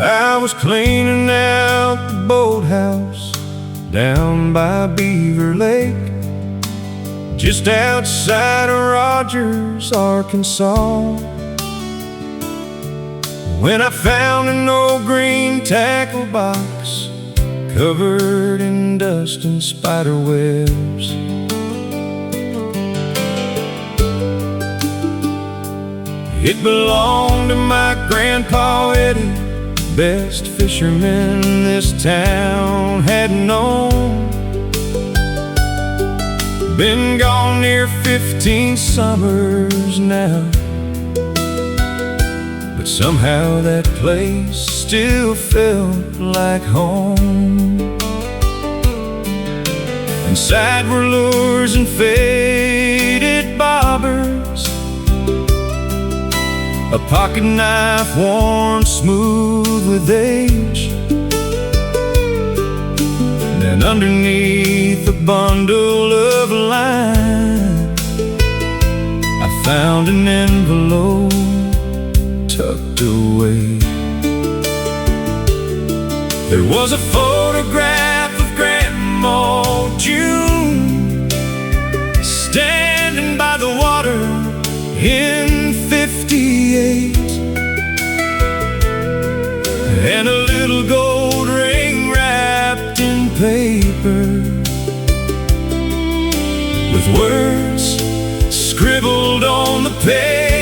I was cleaning out the boathouse down by Beaver Lake, just outside of Rogers, Arkansas, when I found an old green tackle box covered in dust and spider webs. It belonged to my grandpa Eddie, best fisherman this town had known. Been gone near 15 summers now, but somehow that place still felt like home. Inside were lures and faded bobbers, a pocket knife worn smooth with age, and underneath a bundle of line I found an envelope tucked away. There was a photograph of Grandma June standing by the water in '58, and a little gold ring wrapped in paper with words scribbled on the page.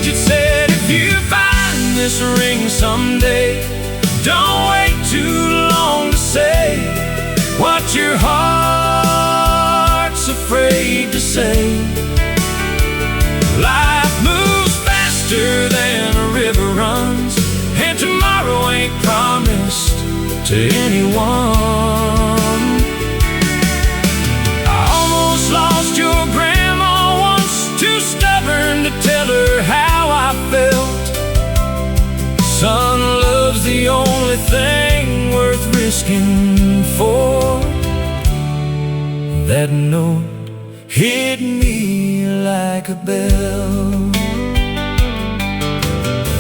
It said, if you find this ring someday, don't wait too long to say what your heart's afraid to say. Life moves faster than a river runs, and tomorrow ain't promised to anyone. I almost lost your grandma once, too stubborn to tell her how I felt. Son, love's the only thing worth risking for. That note hit me like a bell.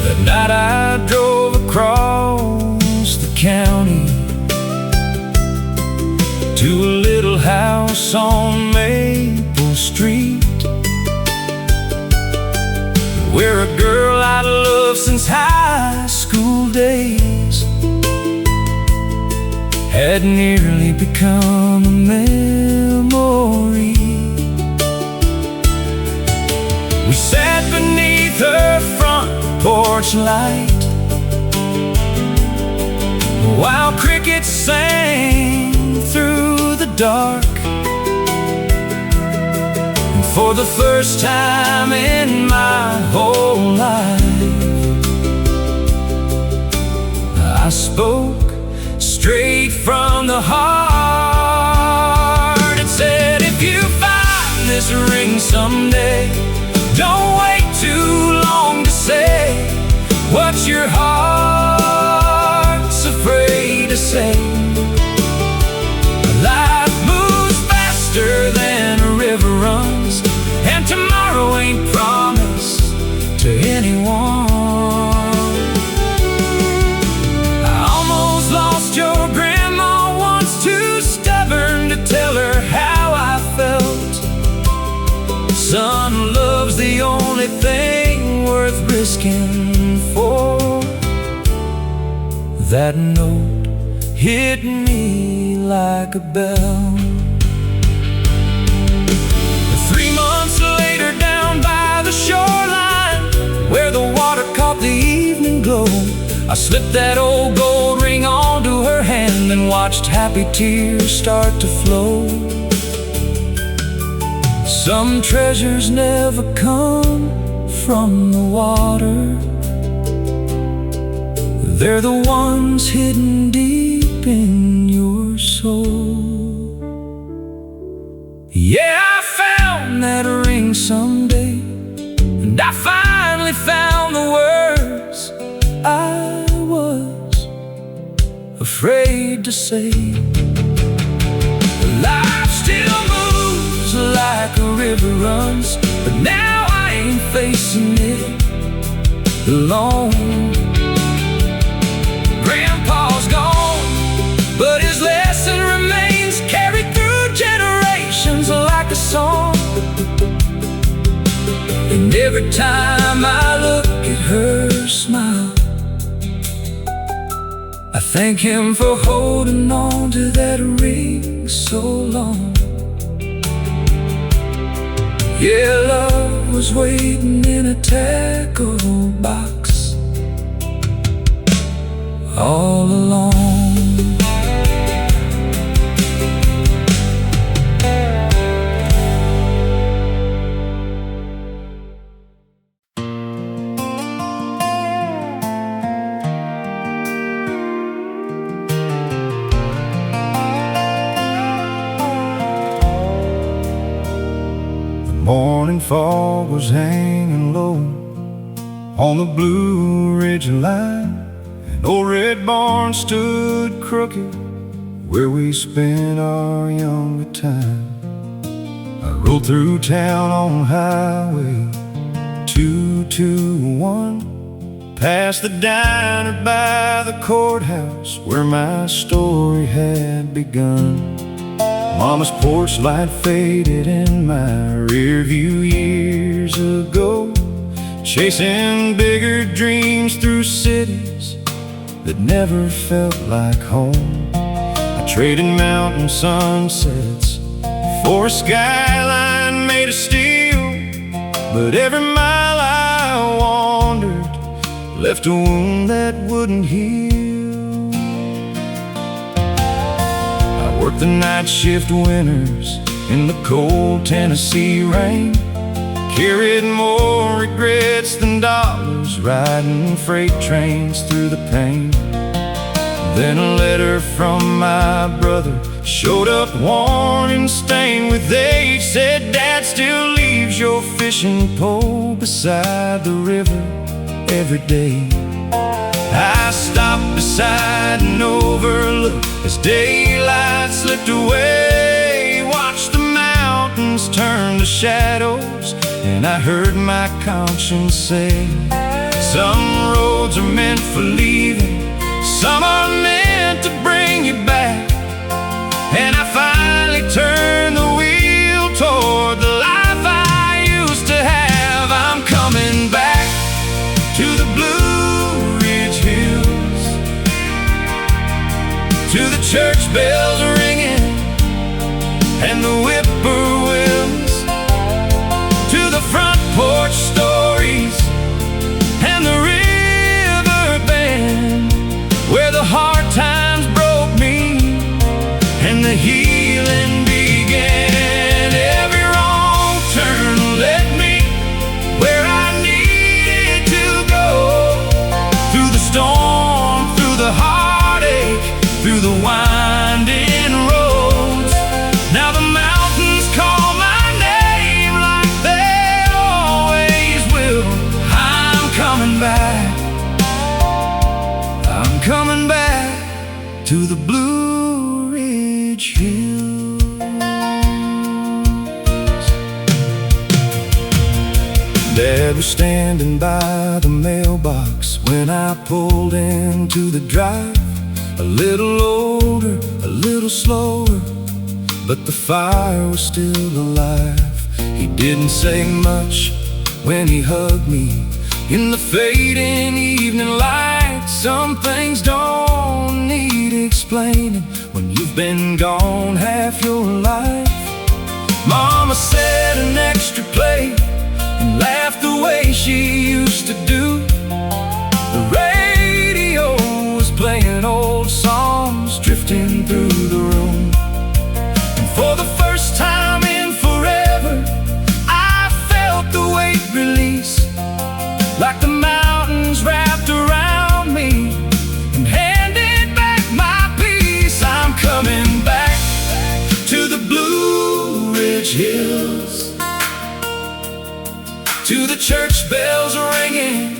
That night I drove across the county to a little house on Maple Street, where a girl I'd loved since high school days had nearly become a memory. We sat beneath her front porch light while crickets sang through the dark. And for the first time in my whole life, I spoke straight from the heart. It said, if you find this ring someday, don't wait too long to say what your heart's afraid to say. Life moves faster than a river runs, and tomorrow ain't promised to anyone. I almost lost your grandma once, too stubborn to tell her how I felt. Son, love's the only thing worth risking for. That note hit me like a bell. 3 months later, down by the shoreline, where the water caught the evening glow, I slipped that old gold ring onto her hand and watched happy tears start to flow. Some treasures never come from the water, they're the ones hidden deep in your soul. Yeah, I found that ring someday, and I finally found the words I was afraid to say. Life still moves like a river runs, but now I ain't facing it alone. every time I look at her smile, I thank him for holding on to that ring so long. Yeah, love was waiting in a tackle box all along. Morning fog was hanging low on the Blue Ridge line. An old red barn stood crooked where we spent our younger time. I rode through town on Highway 221, past the diner by the courthouse where my story had begun. Mama's porch light faded in my rear view years ago, chasing bigger dreams through cities that never felt like home. I traded mountain sunsets for a skyline made of steel, but every mile I wandered left a wound that wouldn't heal. Worked the night shift winters in the cold Tennessee rain, carried more regrets than dollars, riding freight trains through the pain. Then a letter from my brother showed up worn and stained with age, said, "Dad still leaves your fishing pole beside the river every day." I stopped beside an overlook as daylight slipped away, watched the mountains turn to shadows, and I heard my conscience say, some roads are meant for leaving, some are meant to bring you back. And I finally turned the wheel toward the life I used to have. I'm coming back to the Blue Ridge Hills, to the church bells ringing and the whippoorwills, to the front porch stories and the river bend, where the hard times broke me and the healing began. Every wrong turn led me where I needed to go, through the storm, through the heartache, through the winding roads. Now the mountains call my name like they always will. I'm coming back, I'm coming back to the Blue Ridge Hills. Dad was standing by the mailbox when I pulled into the drive. A little older, a little slower, but the fire was still alive. He didn't say much when he hugged me in the fading evening light. Some things don't need explaining when you've been gone half your life. Mama said an extra plate and laughed the way she used to do. The radio was playing old songs drifting through the room, and for the first time in forever I felt the weight release, like the mountains wrapped around me and handed back my peace. I'm coming back to the Blue Ridge Hills, to the church bells ringing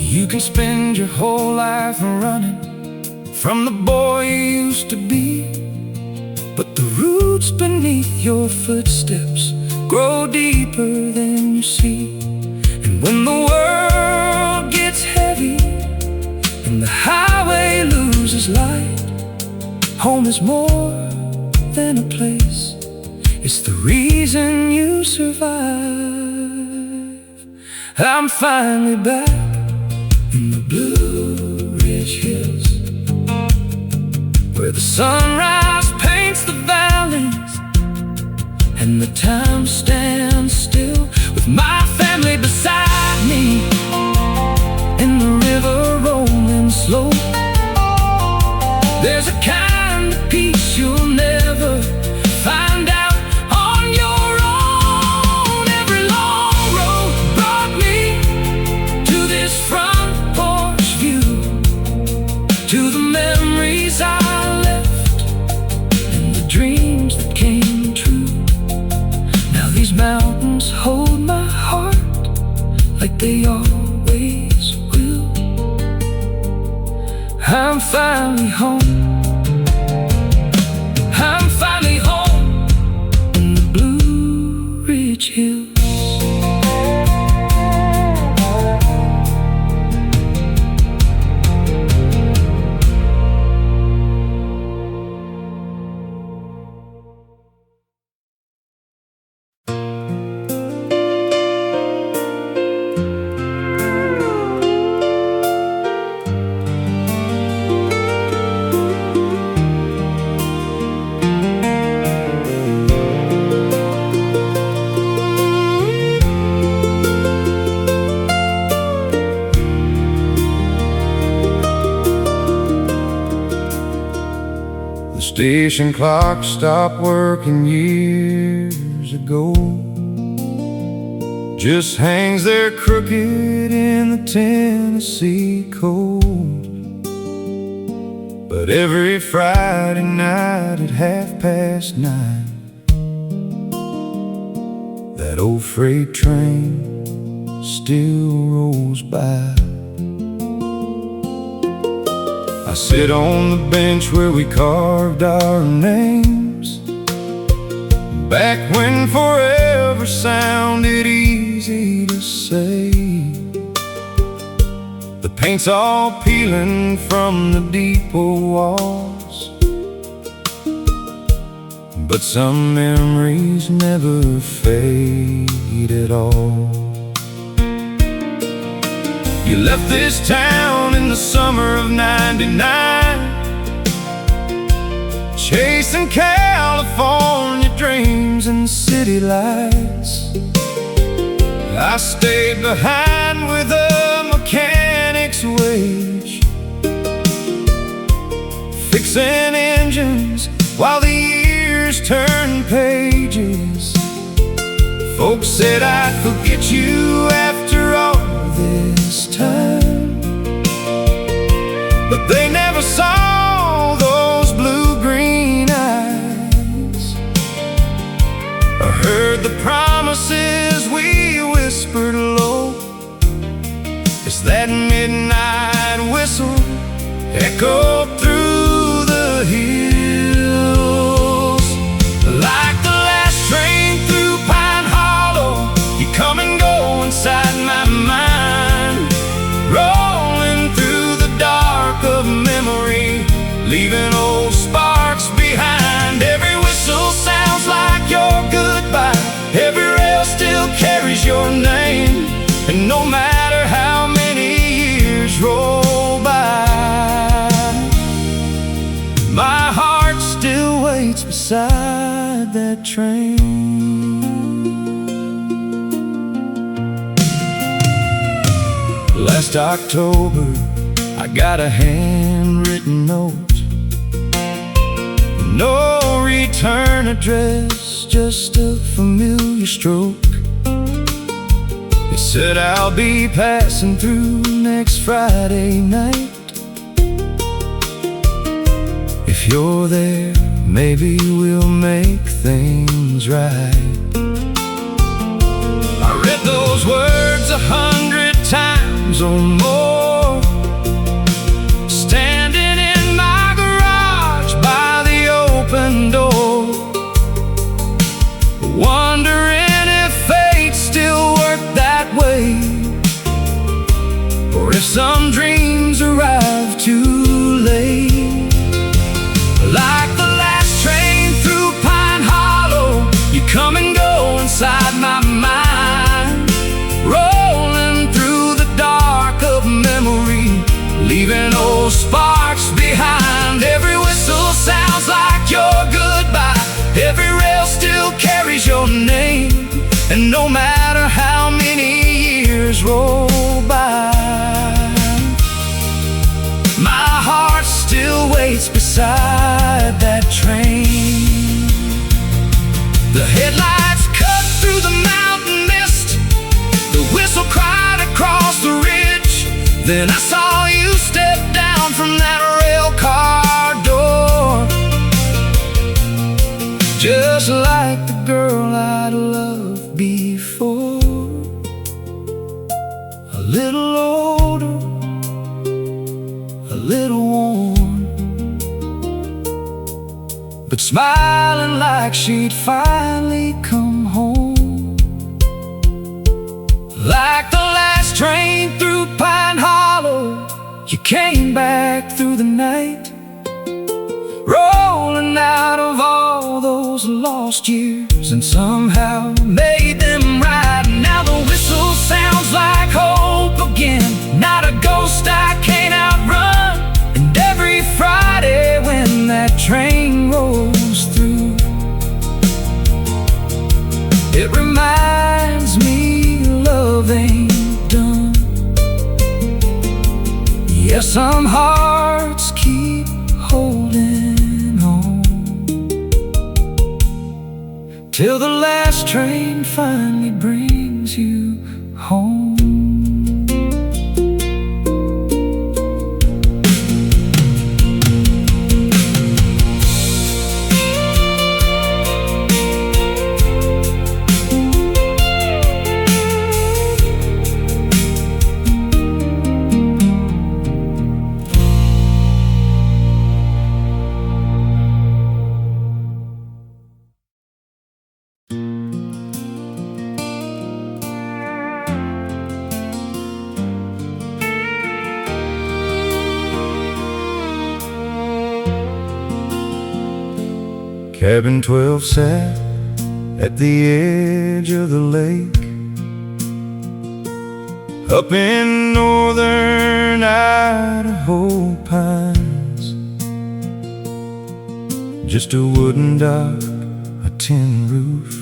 You can spend your whole life running from the boy you used to be, but the roots beneath your footsteps grow deeper than you see. And when the world gets heavy and the highway loses light, home is more than a place, it's the reason you survive. I'm finally back in the Blue Ridge Hills, where the sunrise paints the valleys and the time stands still, with my family beside me and the river rolling slow. There's a kind of peace you'll never find out on your own. Every long road brought me to this front porch view, to the memories I left and the dreams that came true. Now these mountains hold my heart like they always will. I'm finally home. I'm finally home in the Blue Ridge Hills. Station clock stopped working years ago, just hangs there crooked in the Tennessee cold. But every Friday night at 9:30, that old freight train still rolls by. I sit on the bench where we carved our names, back when forever sounded easy to say. The paint's all peeling from the depot walls, but some memories never fade at all. You left this town in the summer of '99, chasing California dreams and city lights. I stayed behind with a mechanic's wage, fixing engines while the years turned pages. Folks said I'd forget you after all this time, but they never saw those blue-green eyes, or heard the promises we whispered low as that midnight whistle echoed through the hills. Like the last train through Pine Hollow, you come and go inside my mind, rolling through the dark of memory, leaving old sparks behind. Every whistle sounds like your goodbye, every rail still carries your name, and no matter how many years roll by, my heart still waits beside that train. Last October, I got a handwritten note, no return address, just a familiar stroke. It said I'll be passing through next Friday night. If you're there, maybe we'll make things right. I read those words 100 times or more if some dreams arrive too late. Like the last train through Pine Hollow, you come and go inside my mind, rolling through the dark of memory, leaving old sparks behind. Every whistle sounds like your goodbye, every rail still carries your name, and no matter how many years roll by, my heart still waits beside that train. The headlights cut through the mountain mist, the whistle cried across the ridge. Then I saw you step down from that rail car door, just like the girl I'd loved before. A little older, a little worn, but smiling like she'd finally come home. Like the last train through Pine Hollow, you came back through the night, rolling out of all those lost years, and somehow made them right. Now the whistle sounds like hope again, not a ghost I can't outrun. And every Friday when that train rolls through, it reminds me love ain't done. Yeah, some hearts keep holding on till the last train finally brings you home. Cabin 12 sat at the edge of the lake, up in northern Idaho pines. Just a wooden dock, a tin roof,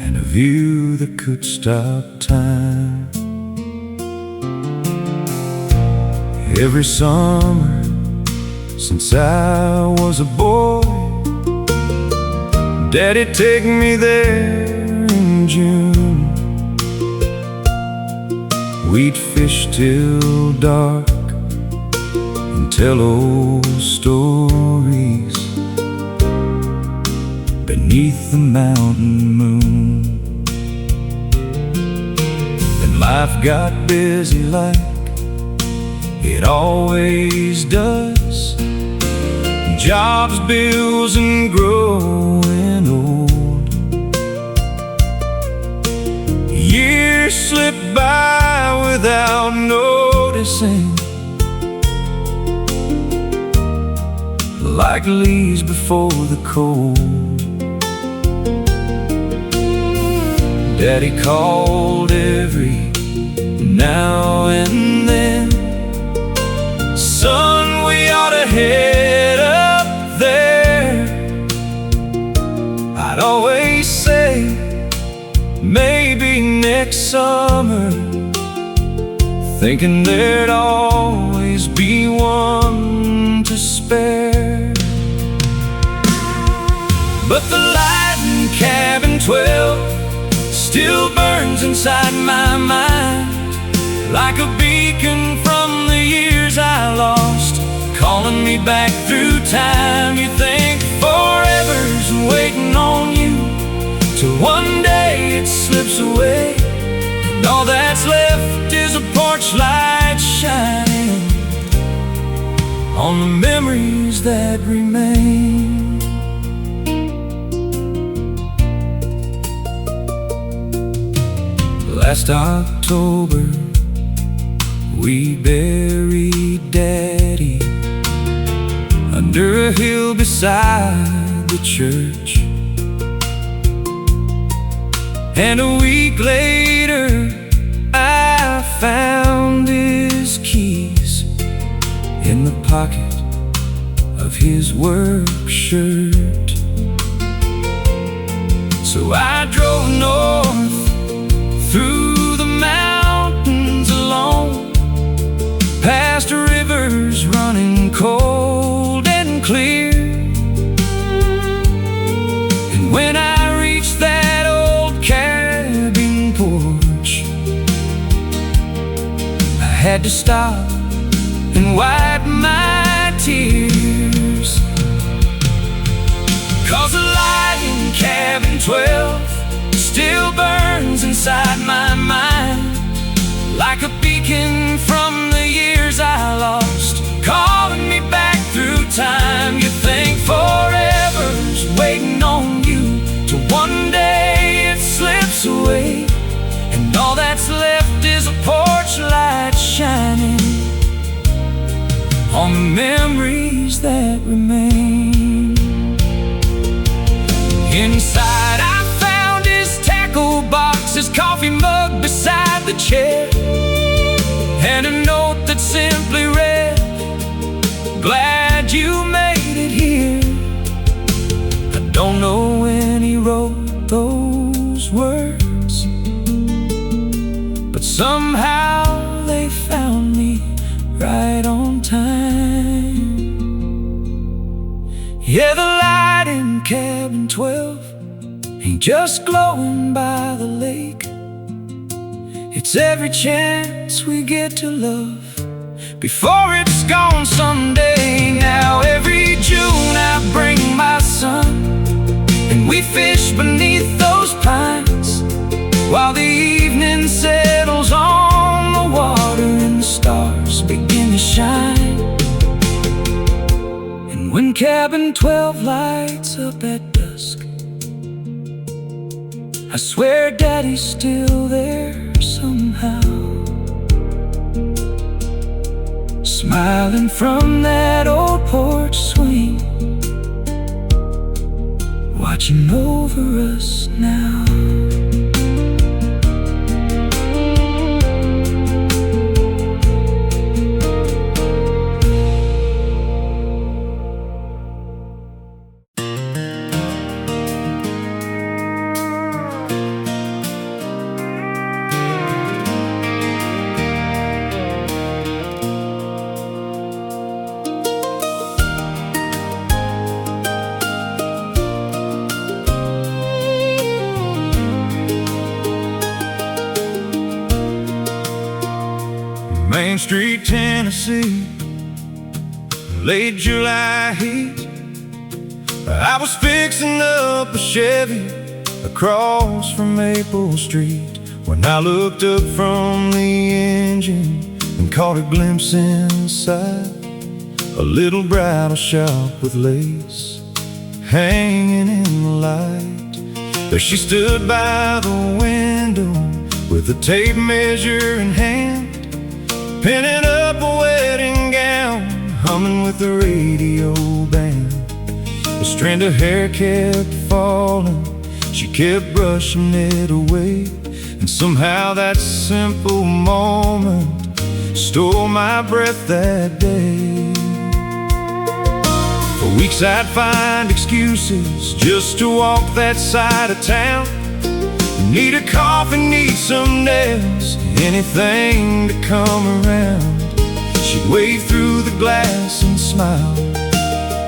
and a view that could stop time. Every summer since I was a boy, Daddy'd take me there in June. We'd fish till dark and tell old stories beneath the mountain moon. Then life got busy like it always does. Jobs, bills, and growing old. Years slip by without noticing, like leaves before the cold. Daddy called every now and then, son, we ought to head up there. I'd always say, maybe next summer, thinking there'd always be one to spare. But the light in cabin 12 still burns inside my mind, like a beacon from the years I lost, calling me back through time. You think forever's waiting on you, till one day it slips away, and all that's left is a porch light shining on the memories that remain. Last October, We buried Daddy under a hill beside the church. And a week later I found his keys in the pocket of his work shirt. So I drove north through the mountains alone, past rivers running cold and clear. And when I reached that old cabin porch, I had to stop and wipe my tears. 'Cause the light in cabin 12 still burns inside my mind, like a beacon from the years I lost, calling me back through time. You think forever's waiting on you, till one day it slips away, and all that's left is a porch light shining on the memories that remain. Inside I found his tackle box, his coffee mug beside the chair, and a note that simply read, "Glad you made it here." I don't know when he wrote those words, but somehow they found me right on time. Yeah, the light in cabin 12 ain't just glowing by the lake. It's every chance we get to love before it's gone someday. Now every June I bring my son, and we fish beneath those pines, while the evening settles on the water and the stars begin to shine. And when cabin 12 lights up at dusk, I swear Daddy's still there somehow, smiling from that old porch swing, watching over us now. Main Street, Tennessee, late July heat. I was fixing up a Chevy across from Maple Street when I looked up from the engine and caught a glimpse inside a little bridal shop with lace hanging in the light. There she stood by the window with a tape measure in hand, pinning up a wedding gown, humming with the radio band. A strand of hair kept falling, she kept brushing it away, and somehow that simple moment stole my breath that day. For weeks I'd find excuses just to walk that side of town. Need a coffee, need some nails, anything to come around. She'd wave through the glass and smile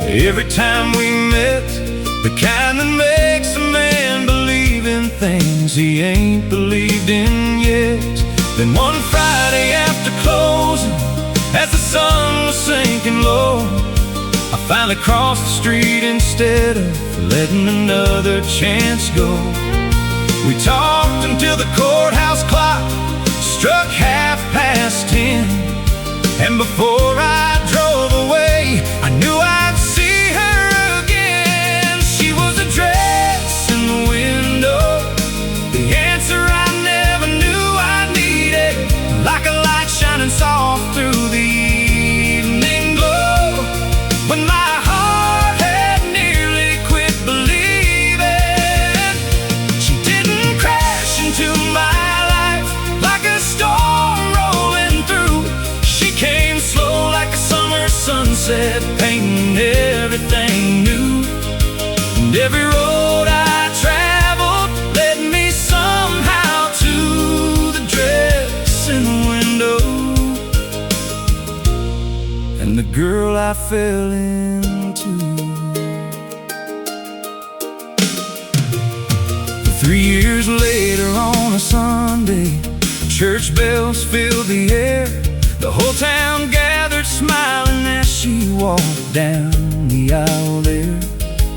every time we met, the kind that makes a man believe in things he ain't believed in yet. Then one Friday after closing, as the sun was sinking low, I finally crossed the street instead of letting another chance go. We talked until the courthouse clock struck 10:30, and before I drove away, I knew I'd see her again. She was a dress in the window, the answer I never knew I needed, like a light shining soft sunset, painting everything new. And every road I traveled led me somehow to the dress in the window and the girl I fell into. 3 years later on a Sunday, church bells filled the air. The whole town gathered smiling as she walked down the aisle there.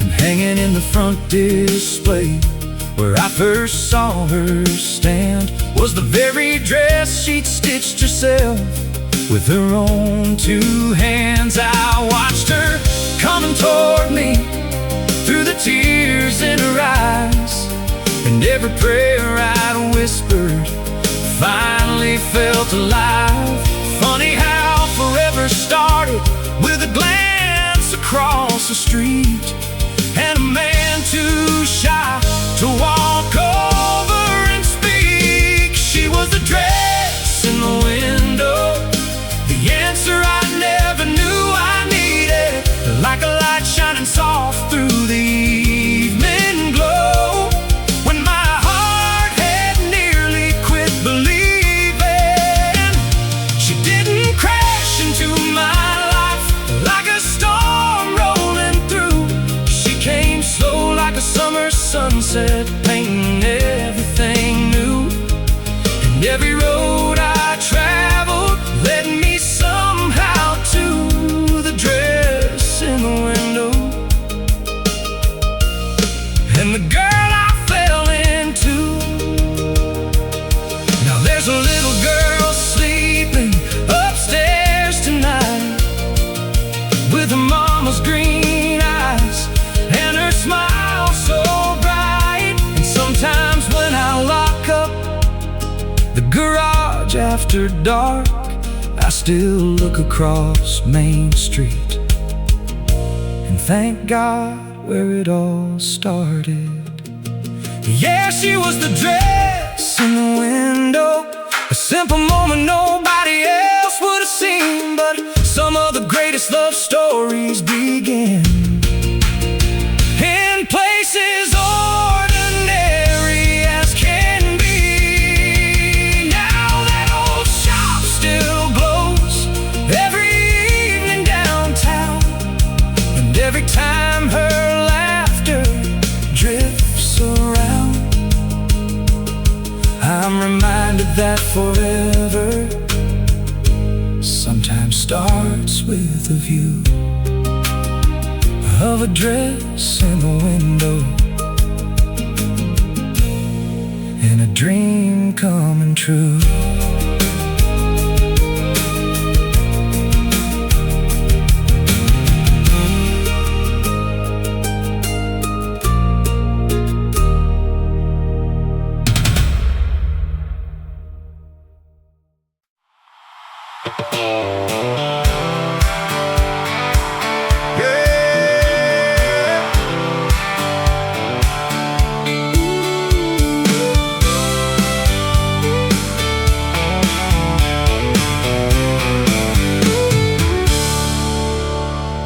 And hanging in the front display where I first saw her stand was the very dress she'd stitched herself with her own 2 hands. I watched her coming toward me through the tears in her eyes, and every prayer I'd whispered finally felt alive. Funny how forever started with a glance across the street, and a man too shy to walk over and speak. She was the dress in the window, the answer I never knew I needed, like a light shining soft through the evening glow. When my heart had nearly quit believing, she didn't crash into my life like a storm rolling through. She came slow like a summer sunset, painting everything new. And every road I traveled led me somehow to the dress in the window and the girl I fell into. Now there's a little girl sleeping upstairs tonight with her mama's green eyes and her smile so bright. And sometimes when I lock up the garage after dark, I still look across Main Street and thank God where it all started. Yeah, she was the dress in the window, a simple moment nobody else would have seen. But some of the greatest love stories begin in places ordinary as can be. Now that old shop still glows every evening downtown, and every time her laughter drifts around, I'm reminded that forever sometimes starts with a view of a dress in the window and a dream coming true.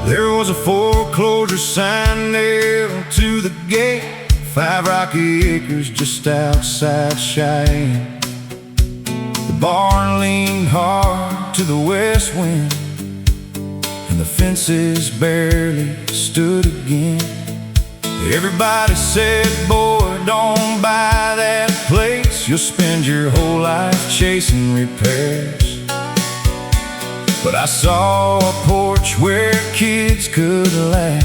There was a foreclosure sign nailed to the gate, 5 rocky acres just outside Cheyenne. The barn leaned hard to the west wind, and the fences barely stood again. Everybody said, boy, don't buy that place, you'll spend your whole life chasing repairs. But I saw a porch where kids could laugh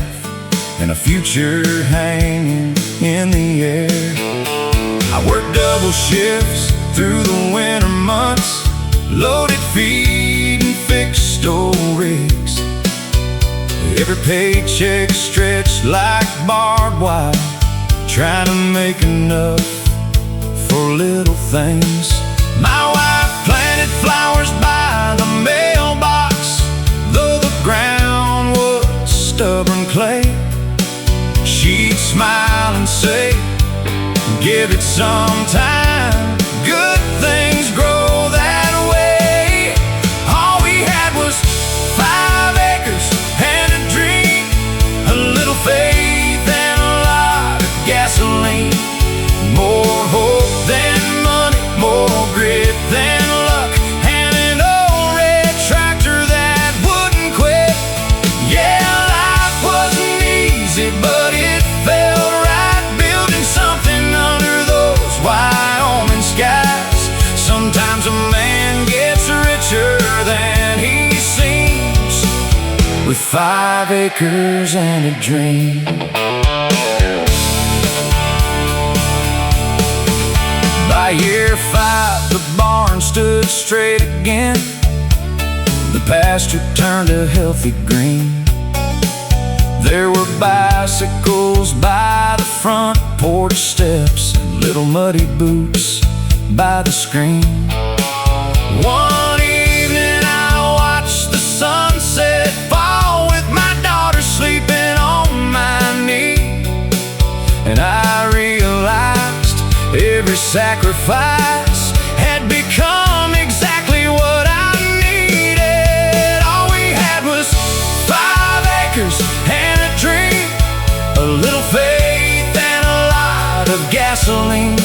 and a future hanging in the air. I worked double shifts through the winter months, loaded feed and fixed old rigs. Every paycheck stretched like barbed wire, trying to make enough for little things. My wife planted flowers by the mailbox, though the ground was stubborn clay. She'd smile and say, give it some time, good things grow that way. All we had was 5 acres with 5 acres and a dream. By year 5, the barn stood straight again. The pasture turned a healthy green. There were bicycles by the front porch steps and little muddy boots by the screen. One evening I watched the sunset fall with my daughter sleeping on my knee, and I realized every sacrifice had become exactly what I needed. All we had was 5 acres and a dream, a little faith and a lot of gasoline.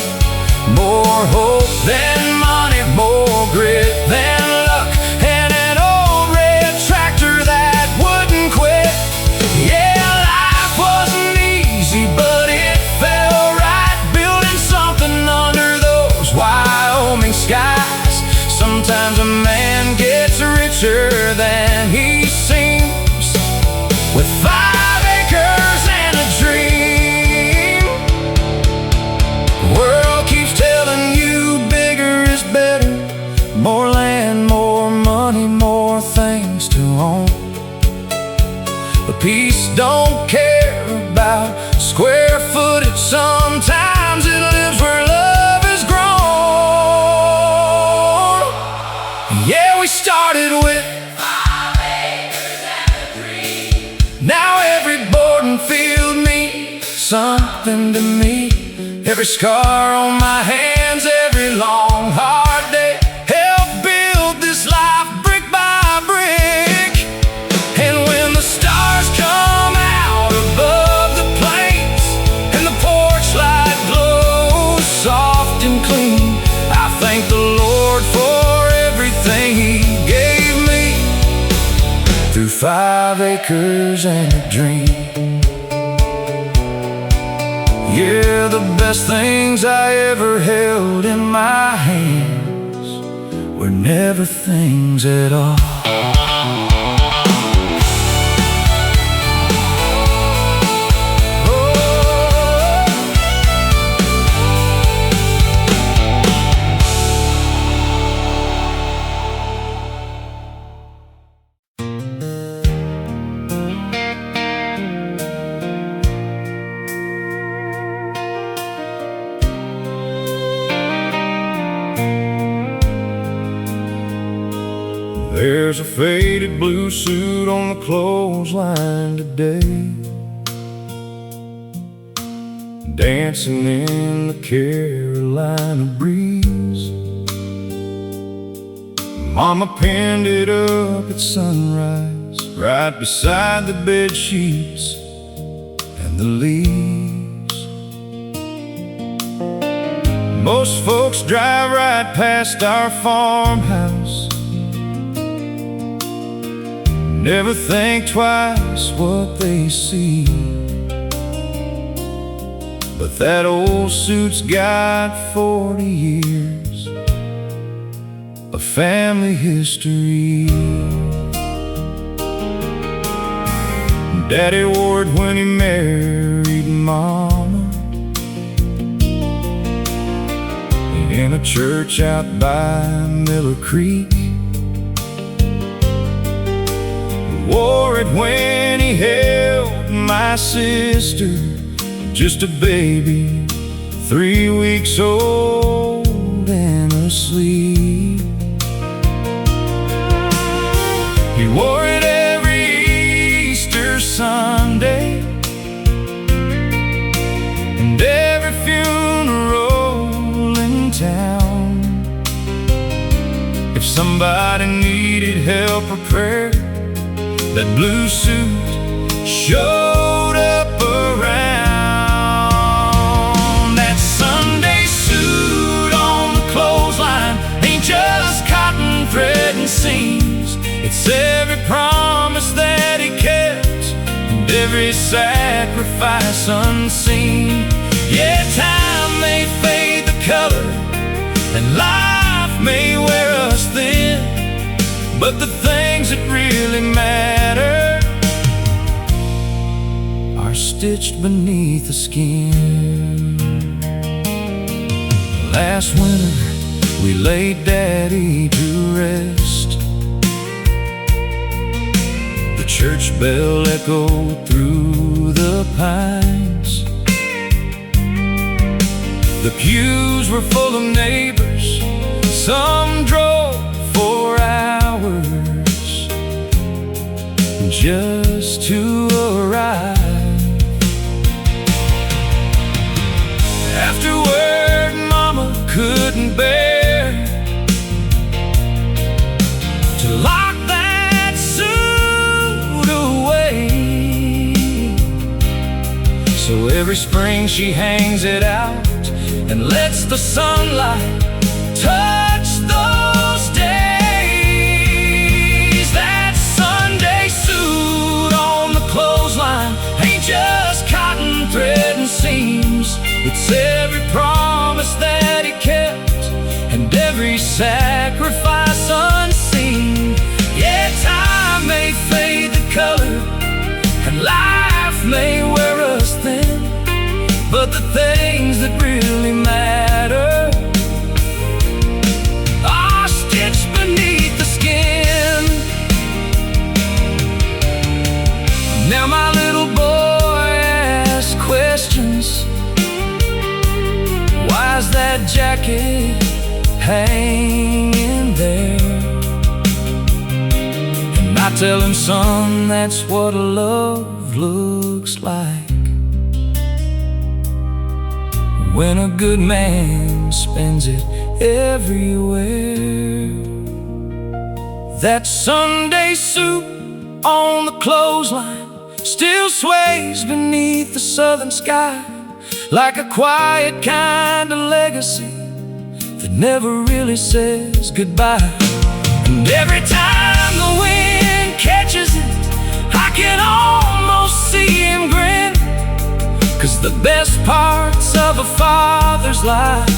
More hope than money, more grit than luck, and an old red tractor that wouldn't quit. Yeah, life wasn't easy, but it felt right, building something under those Wyoming skies. Sometimes a man gets richer than he seems with 5 acres and a dream. The world keeps telling you bigger is better, more land, more money, more things to own. But peace don't care about square footage. Sometimes it lives where love is grown. Yeah, we started with 5 acres and a dream. Now every board and field means something to me. Every scar on my hands, every long hard day helped build this life brick by brick. And when the stars come out above the plains and the porch light glows soft and clean, I thank the Lord for everything He gave me through 5 acres and a dream. Yeah, the best things I ever held in my hands were never things at all. There's a faded blue suit on the clothesline today, dancing in the Carolina breeze. Mama pinned it up at sunrise, right beside the bed sheets and the leaves. Most folks drive right past our farmhouse, never think twice what they see. But that old suit's got 40 years of family history. Daddy wore it when he married Mama in a church out by Miller Creek. Wore it when he held my sister, just a baby, 3 weeks old and asleep. He wore it every Easter Sunday and every funeral in town. If somebody needed help or prayer, that blue suit showed up around. That Sunday suit on the clothesline ain't just cotton thread and seams. It's every promise that he kept and every sacrifice unseen. Yeah, time may fade the color and life may wear us thin, but the things that really matter stitched beneath the skin. Last winter we laid Daddy to rest. The church bell echoed through the pines. The pews were full of neighbors. Some drove for hours just to arrive. Afterward, Mama couldn't bear to lock that suit away. So every spring she hangs it out and lets the sunlight touch those days. That Sunday suit on the clothesline ain't just cotton thread and seams. It's every promise that he kept and every sacrifice unseen. Yeah, time may fade the color and life may wear us thin, but the things that really matter are stitched beneath the skin. Now my little boy asks questions. Why's that jacket hanging there? And I tell him, son, that's what love looks like when a good man spends it everywhere. That Sunday suit on the clothesline still sways beneath the southern sky, like a quiet kind of legacy that never really says goodbye. And every time the wind catches it, I can almost see him grin, 'cause the best parts of a father's life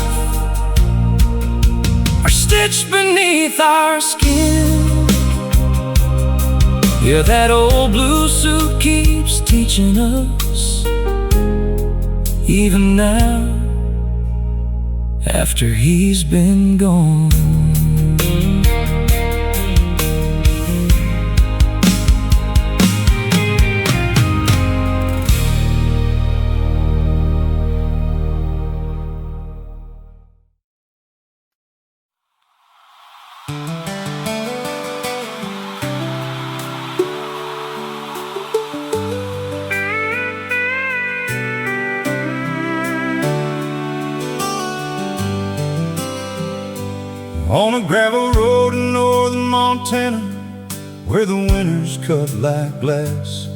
are stitched beneath our skin. Yeah, that old blue suit keeps teaching us, even now, after he's been gone. On a gravel road in northern Montana, where the winters cut like glass,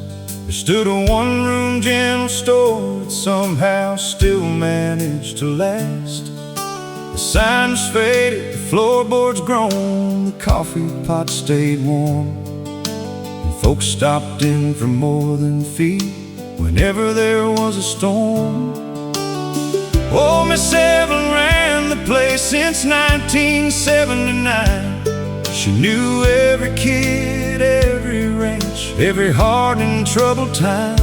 there stood a one-room general store that somehow still managed to last. The signs faded, the floorboards grown, the coffee pot stayed warm, and folks stopped in for more than feed whenever there was a storm. Oh, Miss Evelyn ran the place since 1979. She knew every kid, every ranch, every hard and troubled time.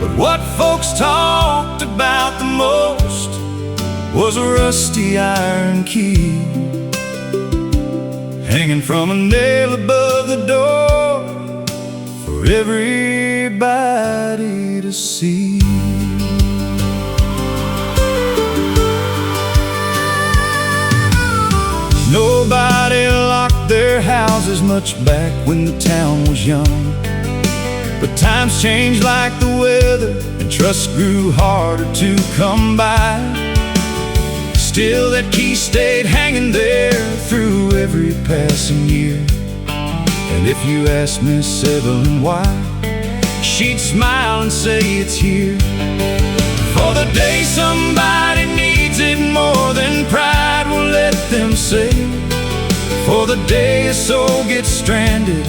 But what folks talked about the most was a rusty iron key hanging from a nail above the door for everybody to see. Nobody locked their houses much back when the town was young, but times changed like the weather, and trust grew harder to come by. Still that key stayed hanging there through every passing year, and if you asked Miss Evelyn why, she'd smile and say it's here. For the day somebody needs it more than pride will let them say, for the day a soul gets stranded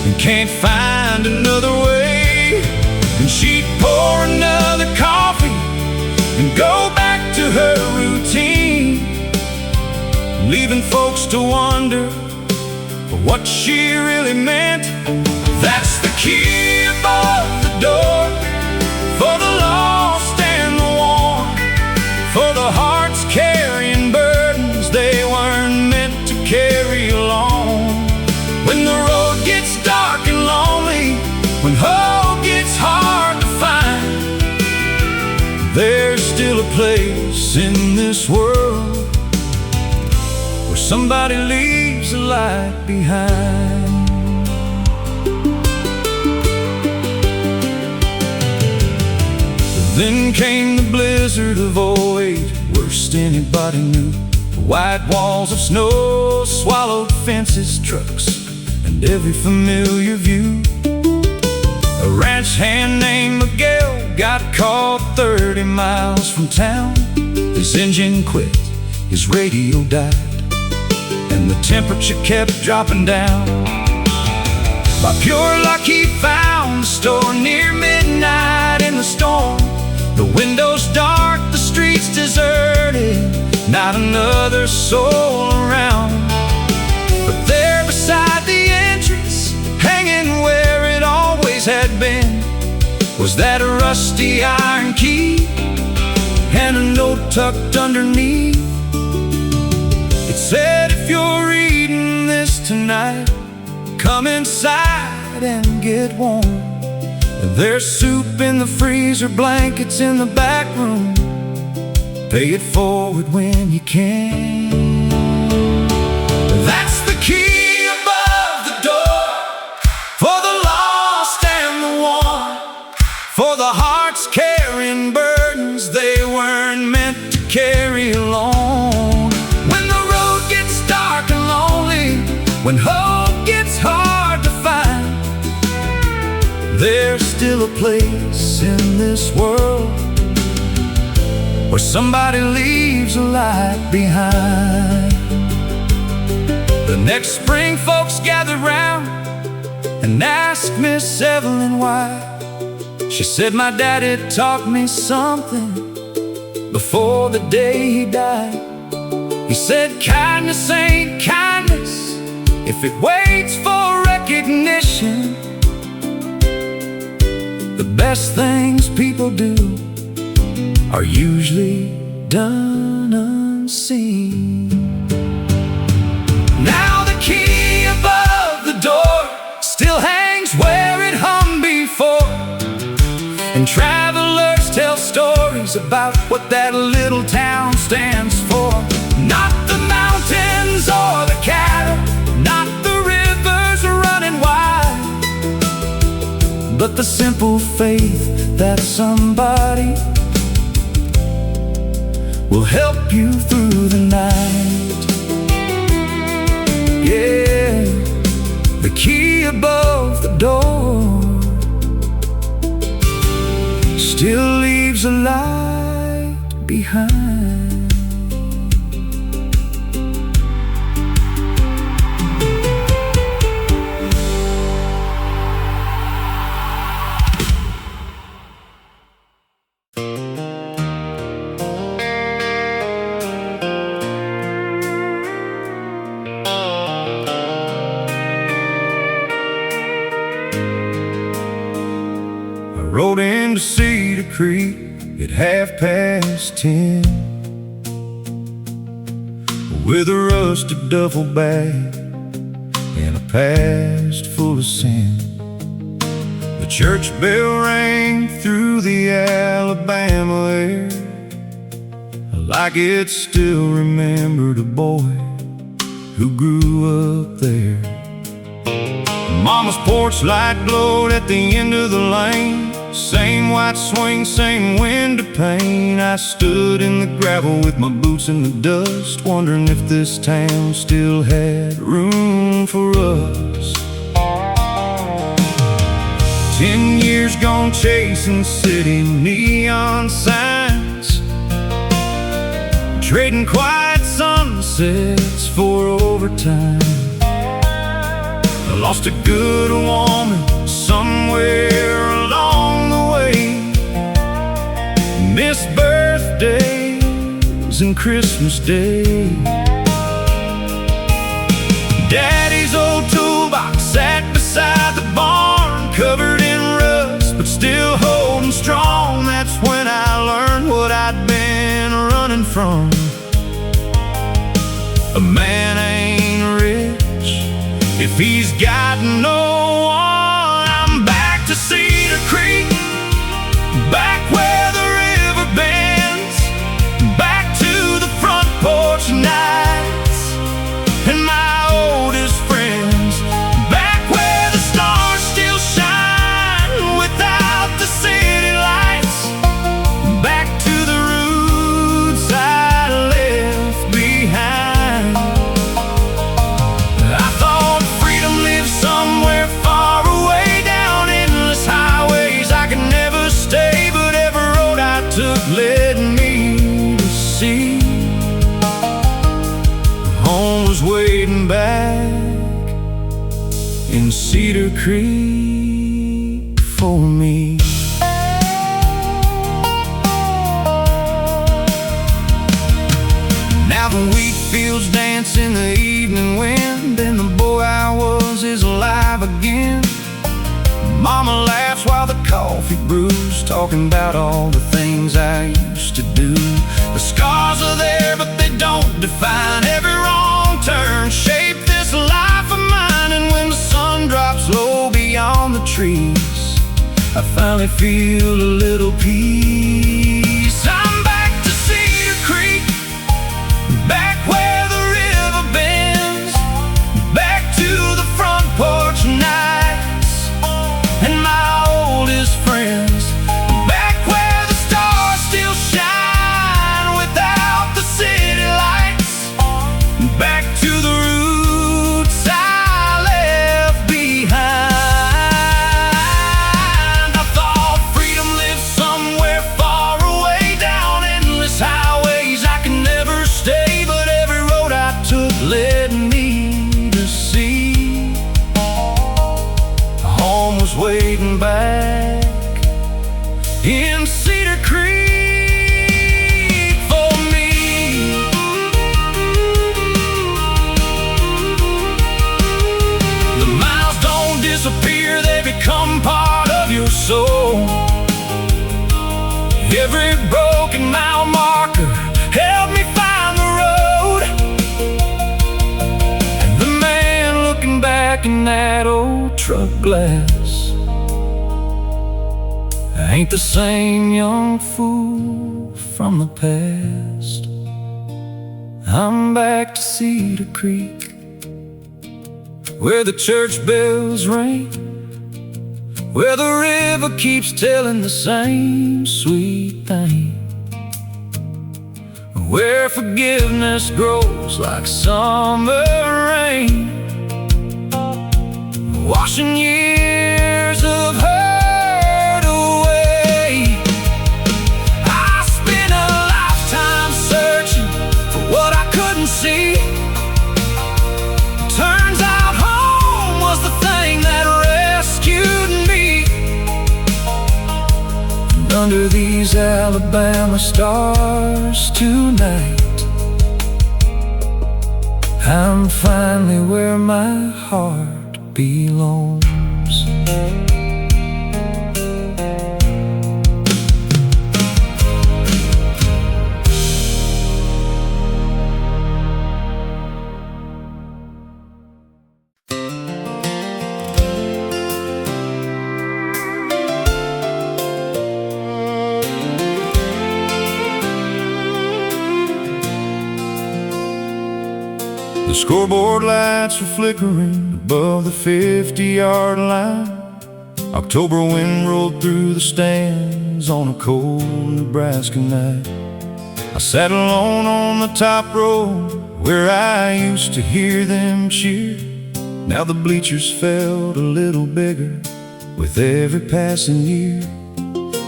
and can't find another way. And she'd pour another coffee and go back to her routine, leaving folks to wonder for what she really meant. That's the key above the door, somebody leaves a light behind. Then came the blizzard of '08, worst anybody knew. White walls of snow swallowed fences, trucks, and every familiar view. A ranch hand named Gill got caught 30 miles from town. His engine quit, his radio died, and the temperature kept dropping down. By pure luck he found the store near midnight in the storm. The windows dark, the streets deserted, not another soul around. But there beside the entrance, hanging where it always had been, was that rusty iron key and a note tucked underneath. It said, if you're reading this tonight, come inside and get warm. There's soup in the freezer, blankets in the back room. Pay it forward when you can. That's the key above the door, for the lost and the worn, for the hearts carrying burdens they weren't meant to carry alone. When the road gets dark and lonely, when hope gets hard to find, there's still a place in this world where somebody leaves a light behind. The next spring folks gathered round and asked Miss Evelyn why. She said, my daddy taught me something before the day he died. He said, kindness ain't kindness if it waits for recognition. The best things people do are usually done unseen. Now the key above the door still hangs where it hung before, and travelers tell stories about what that little town stands for. Not the mountains or the cattle, not the rivers running wide, but the simple faith that somebody will help you through the night. Yeah, the key above the door still leaves a light behind. Rode into Cedar Creek at 10:30 with a rusted duffel bag and a past full of sin. The church bell rang through the Alabama air like it still remembered a boy who grew up there. Mama's porch light glowed at the end of the lane, same white swing, same window pane. I stood in the gravel with my boots in the dust, wondering if this town still had room for us. 10 years gone chasing city neon signs, trading quiet sunsets for overtime. I lost a good woman somewhere along the way, missed birthdays and Christmas Day. Daddy's old toolbox sat beside the barn, covered in rust but still holding strong. That's when I learned what I'd been running from. A man ain't rich if he's got no one. I'm back to Cedar Creek, back where the river bends, back to the front porch nights, in Cedar Creek for me. Now the wheat fields dance in the evening wind, and the boy I was is alive again. Mama laughs while the coffee brews, talking about all the things I used to do. The scars are there, but they don't define. Every wrong turn shaped this life of mine. And when the sun drops low beyond the trees, I finally feel a little peace. I'm back to Cedar Creek, back where the river bends, back to the front porch nights and my oldest friends, back where the stars still shine without the city lights, back to the roots I left behind. I thought freedom lived somewhere far away, down endless highways I could never stay, but every road I took led me to see home was waiting back in Cedar Creek for me. The miles don't disappear, they become part of your soul. Every broken mile marker helped me find the road, and the man looking back in that old truck glass ain't the same young fool from the past. I'm back to Cedar Creek, where the church bells ring, where the river keeps telling the same sweet thing, where forgiveness grows like summer rain, washing years of hurt away. I spent a lifetime searching for what I couldn't see. Turns out home was the thing that rescued me. And under these Alabama stars tonight, I'm finally where my heart belongs. The scoreboard lights were flickering above the 50-yard line. October wind rolled through the stands on a cold Nebraska night. I sat alone on the top row where I used to hear them cheer. Now the bleachers felt a little bigger with every passing year.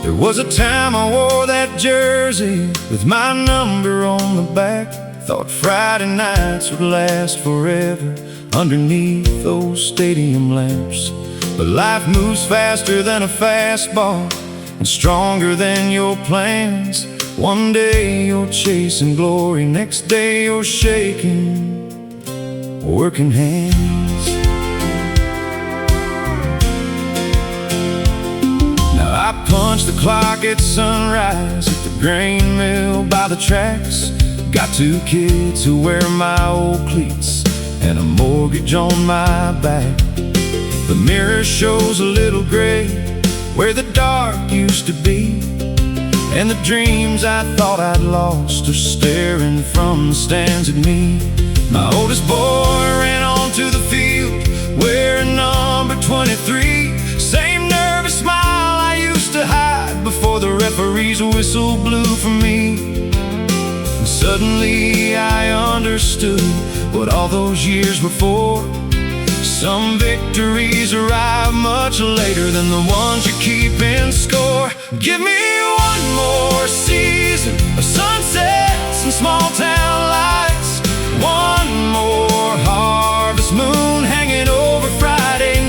There was a time I wore that jersey with my number on the back. Thought Friday nights would last forever underneath those stadium lamps. But life moves faster than a fastball and stronger than your plans. One day you're chasing glory, next day you're shaking working hands. Now I punch the clock at sunrise at the grain mill by the tracks. Got two kids who wear my old cleats and a mortgage on my back. The mirror shows a little gray where the dark used to be, and the dreams I thought I'd lost are staring from the stands at me. My oldest boy ran onto the field wearing number 23. Same nervous smile I used to hide before the referee's whistle blew for me. Suddenly I understood what all those years were for. Some victories arrive much later than the ones you keep in score. Give me one more season of sunsets and small town lights, one more harvest moon hanging over Friday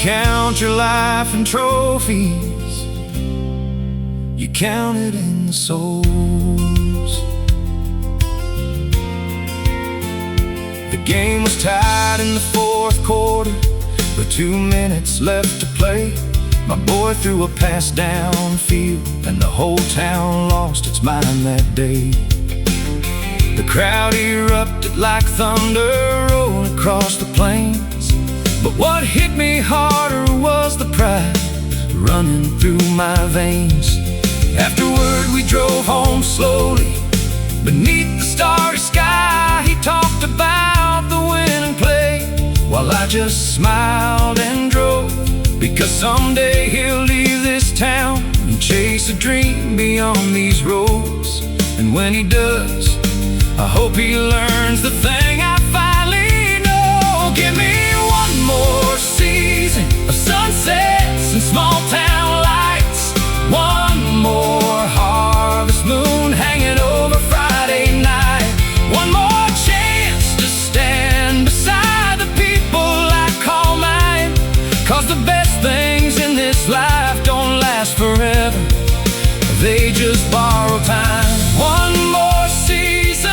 count your life in trophies, you count it in the souls. The game was tied in the fourth quarter, with 2 minutes left to play. My boy threw a pass downfield, and the whole town lost its mind that day. The crowd erupted like thunder rolling across the plains, but what hit me harder was the pride running through my veins. Afterward we drove home slowly beneath the starry sky. He talked about the winning play while I just smiled and drove, because someday he'll leave this town and chase a dream beyond these roads. And when he does, I hope he learns the thing I finally know. Give me one more season of sunsets and small town lights, one more harvest moon hanging over Friday night, one more chance to stand beside the people I call mine. 'Cause the best things in this life don't last forever, they just borrow time. One more season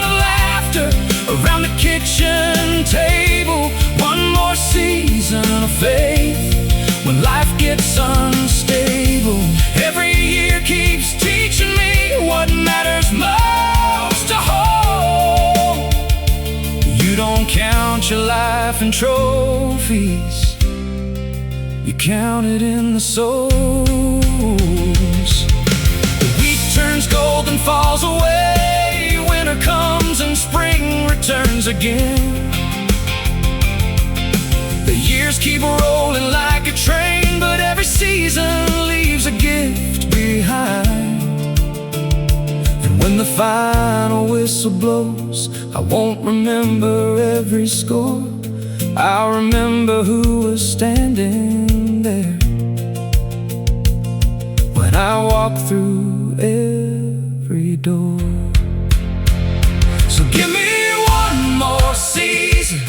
of laughter around the kitchen table, one more season of faith when life gets unstable. Every year keeps teaching me what matters most to hold. You don't count your life in trophies, you count it in the souls. The wheat turns gold and falls away, winter comes and spring returns again. The years keep rolling like a train, but every season leaves a gift behind. And when the final whistle blows, I won't remember every score, I'll remember who was standing there when I walk through every door. So give me one more season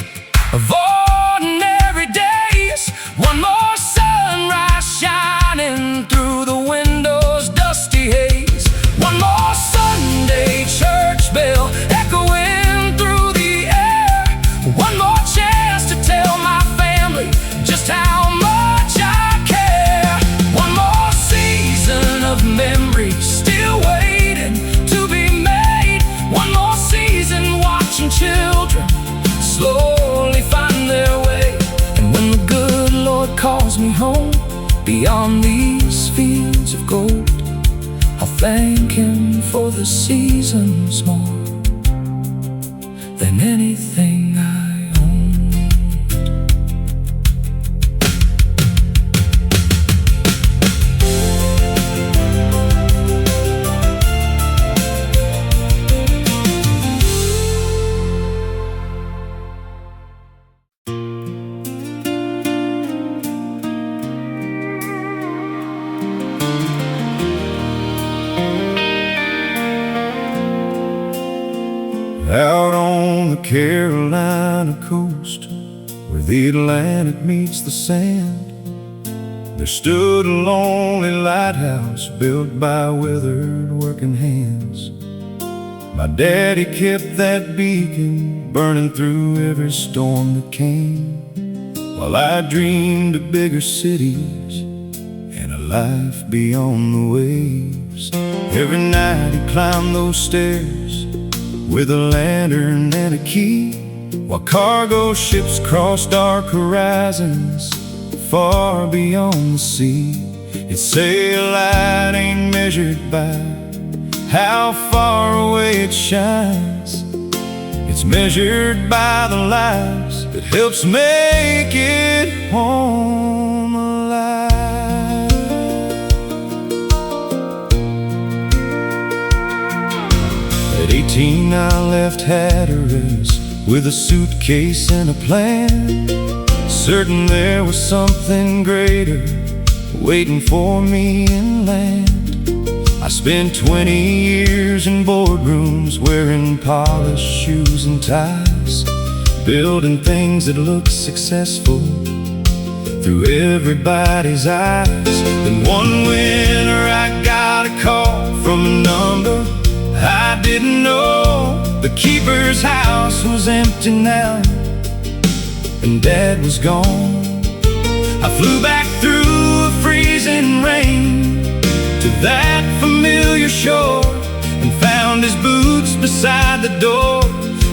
of ordinary days, one more sunrise shining through the window's dusty haze, one more Sunday church bell echoing through the air, one more chance to tell my family just how much I care, one more season of memories still waiting to be made, one more season watching children slowly find their way. And when the good Lord calls me home beyond these fields of gold, I'll thank him for the seasons more than anything I own. Out on the Carolina coast, where the Atlantic meets the sand, there stood a lonely lighthouse built by withered working hands. My daddy kept that beacon burning through every storm that came, while I dreamed of bigger cities and a life beyond the waves. Every night he climbed those stairs with a lantern and a key, while cargo ships crossed dark horizons far beyond the sea. He'd say a light ain't measured by how far away it shines, it's measured by the lives that helps make it home alive. At 18 I left Hatteras with a suitcase and a plan, certain there was something greater waiting for me inland. I spent 20 years in boardrooms wearing polished shoes and ties, building things that looked successful through everybody's eyes. Then one winter I got a call from a number I didn't know. The keeper's house was empty now, and Dad was gone. I flew back through a freezing rain to that familiar shore, and found his boots beside the door,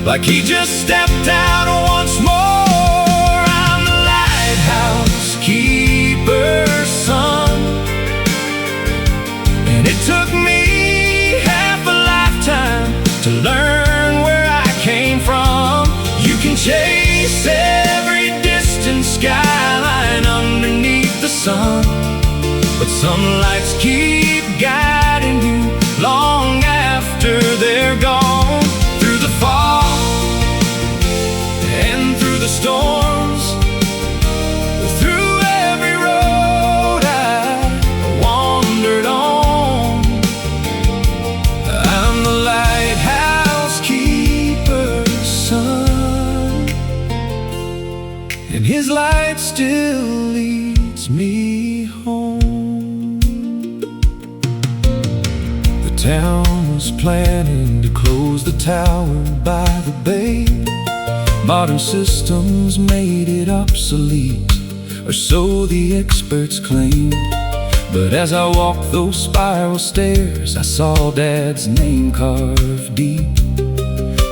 like he just stepped out once more. I'm the lighthouse keeper's son, and it took me half a lifetime to learn where I came from. You can chase every distant skyline underneath the sun, but some lights keep guiding you long after they're gone. Through the fog and through the storms, through every road I wandered on. I'm the lighthouse keeper's son, and his light still leads me home. The town was planning to close the tower by the bay. Modern systems made it obsolete, or so the experts claim. But as I walked those spiral stairs, I saw Dad's name carved deep,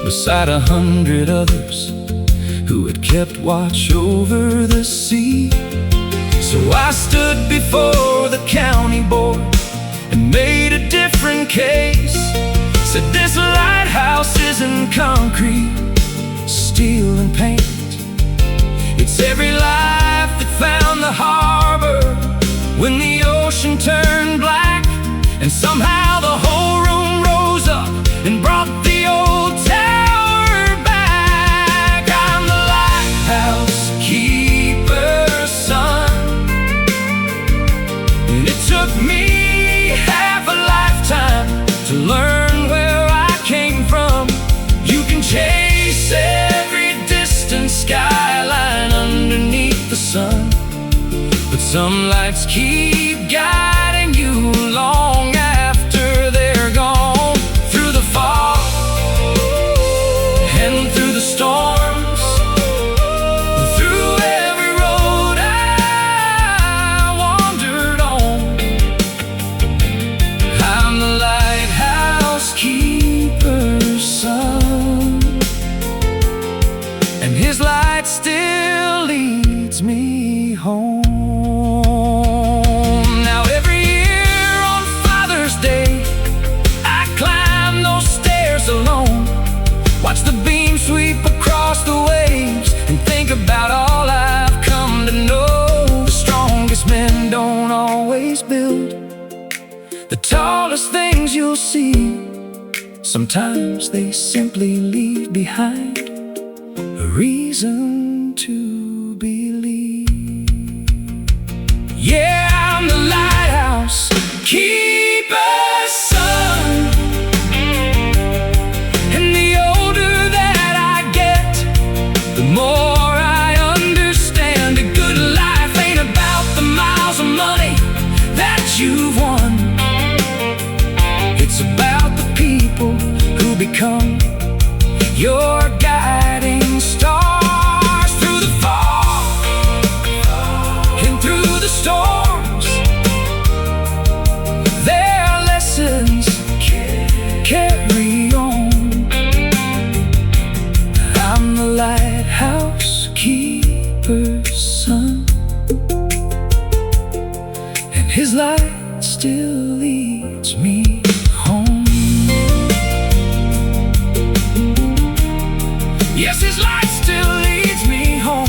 beside 100 others who had kept watch over the sea. So I stood before the county board and made a different case. Said this lighthouse isn't concrete, steel and paint. It's every life that found the harbor when the ocean turned black, and somehow the whole room rose up and brought the old tower back. I'm the lighthouse keeper's son, and it took me half a lifetime to learn where I came from. You can chase every distant skyline underneath the sun, but some lights keep guiding you long after they're gone. Through the fog and through the storms, through every road I wandered on. I'm the lighthouse keeper's son, and his light still leads me home. Now every year on Father's Day, I climb those stairs alone, watch the beam sweep across the waves, and think about all I've come to know. The strongest men don't always build the tallest things you'll see. Sometimes they simply leave behind a reason to believe. Yeah, I'm the lighthouse keeper's son, and the older that I get, the more I understand. A good life ain't about the miles of money that you've won. It's about the people who become your guiding stars. Through the fog and through the storms, their lessons carry on. I'm the lighthouse keeper's son, and his light still leads me home. Yes, his light still leads me home.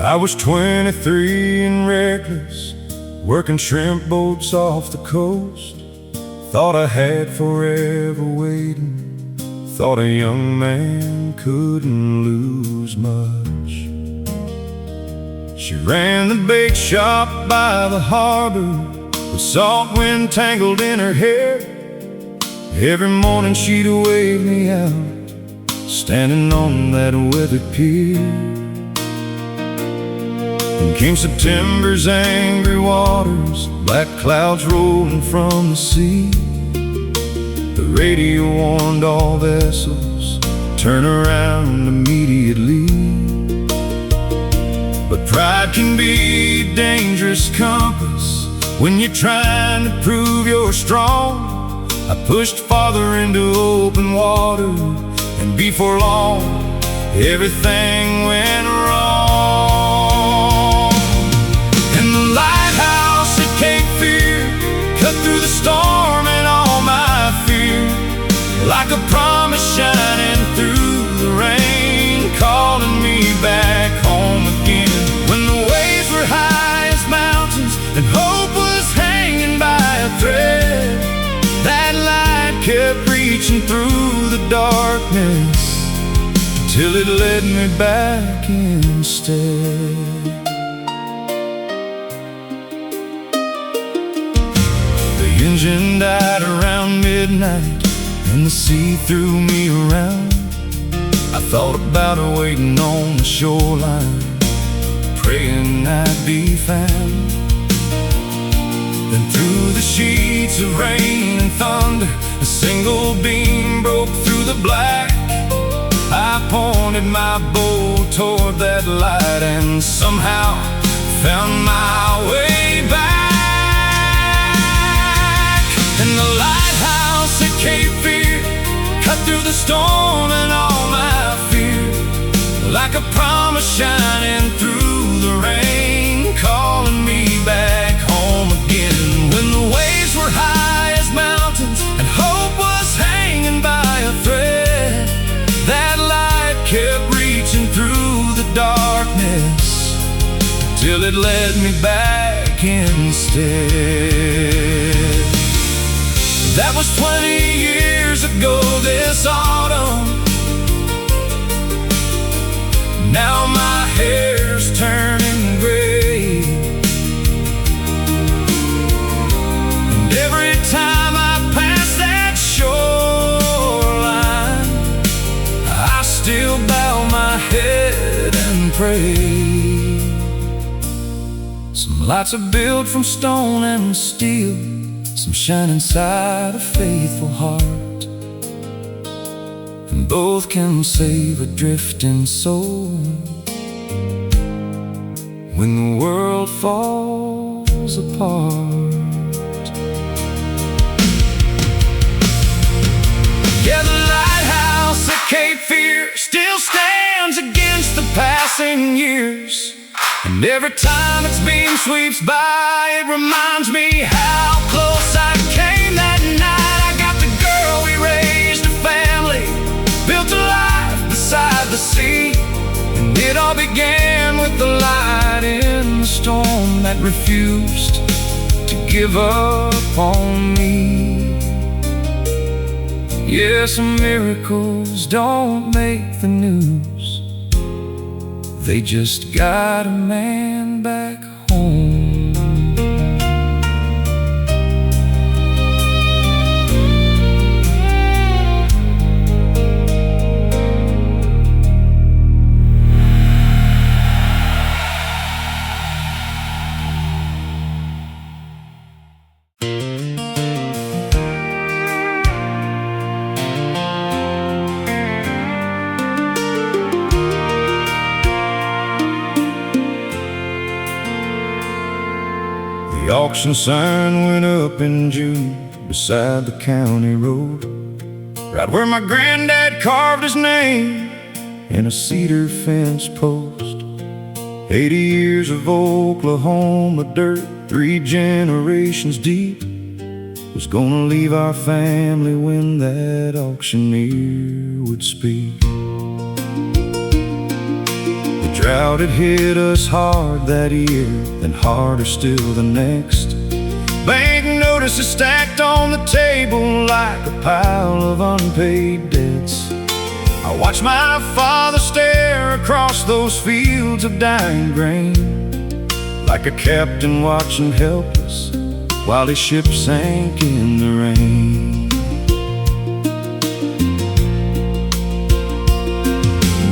I was 23 and reckless, working shrimp boats off the coast. Thought I had forever waiting, thought a young man couldn't lose much. She ran the bake shop by the harbor, with salt wind tangled in her hair. Every morning she'd wave me out, standing on that weathered pier. Then came September's angry waters, black clouds rolling from the sea. The radio warned all vessels, turn around immediately. But pride can be a dangerous compass when you're trying to prove you're strong. I pushed farther into open water, and before long, everything went wrong. And the lighthouse at Cape Fear cut through the storm and all my fear, like a promise shining through the rain, calling me back home again. When the waves were high as mountains and hope was hanging by a thread, that light kept reaching through the darkness till it led me back instead. The engine died around midnight and the sea threw me around. I thought about her waiting on the shoreline, praying I'd be found. Then through the sheets of rain and thunder, a single beam broke through the black. I pointed my bow toward that light and somehow found my way back. And the lighthouse at Cape Fear cut through the storm and all my fear, like a promise shining through the rain, calling me back home again. When the waves were high as mountains and hope was hanging by a thread, that light kept reaching through the darkness till it led me back instead. That was 20 years ago this autumn. Now my hair's turning gray, and every time I pass that shoreline, I still bow my head and pray. Some lights are built from stone and steel, some shine inside a faithful heart, and both can save a drifting soul when the world falls apart. Yeah, the lighthouse at Cape Fear still stands against the passing years, and every time its beam sweeps by, it reminds me how close I came that night. I got the girl we raised, a family, built a life beside the sea. And it all began with the light in the storm that refused to give up on me. Yes, miracles don't make the news, they just got a man back home. The auction sign went up in June beside the county road, right where my granddad carved his name in a cedar fence post. 80 years of Oklahoma dirt, 3 generations deep, was gonna leave our family when that auctioneer would speak. The drought had hit us hard that year, then harder still the next. Bank notices stacked on the table like a pile of unpaid debts. I watched my father stare across those fields of dying grain, like a captain watching helpless while his ship sank in the rain.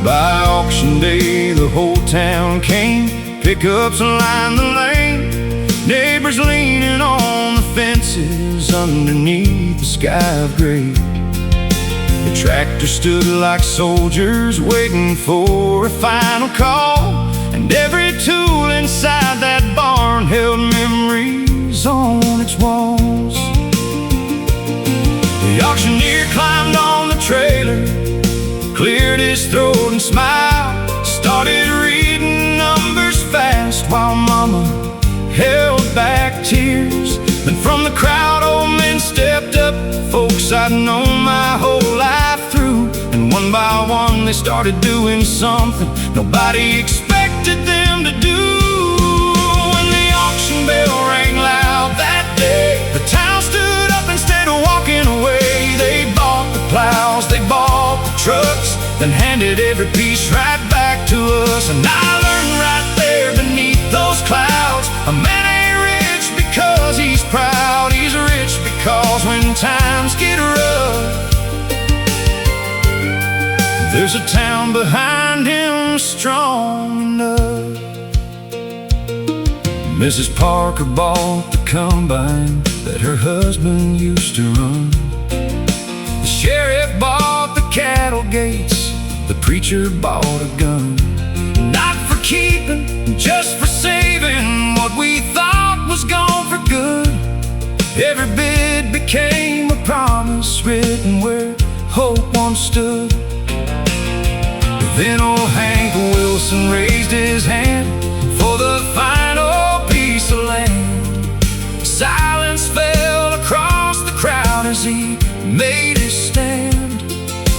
By auction day the whole town came, pickups lined the lane, neighbors leaning on the fences underneath the sky of gray. The tractor stood like soldiers waiting for a final call, and every tool inside that barn held memories on its walls. The auctioneer climbed on the trailer, cleared his throat and smiled, started reading numbers fast while Mama held back tears. Then from the crowd old men stepped up, folks I'd known my whole life through, and one by one they started doing something nobody expected them to do. When the auction bell rang loud that day, the town stood up instead of walking away. They bought the plows, they bought the trucks, then handed every piece right back to us. And I learned right there beneath those clouds, a man ain't rich because he's proud, he's rich because when times get rough, there's a town behind him strong enough. Mrs. Parker bought the combine that her husband used to run. The sheriff bought the cattle gates, the preacher bought a gun. Not for keeping, just for saving what we thought was gone for good. Every bid became a promise written where hope once stood. Then old Hank Wilson raised his hand for the final piece of land. Silence fell across the crowd as he made his stand.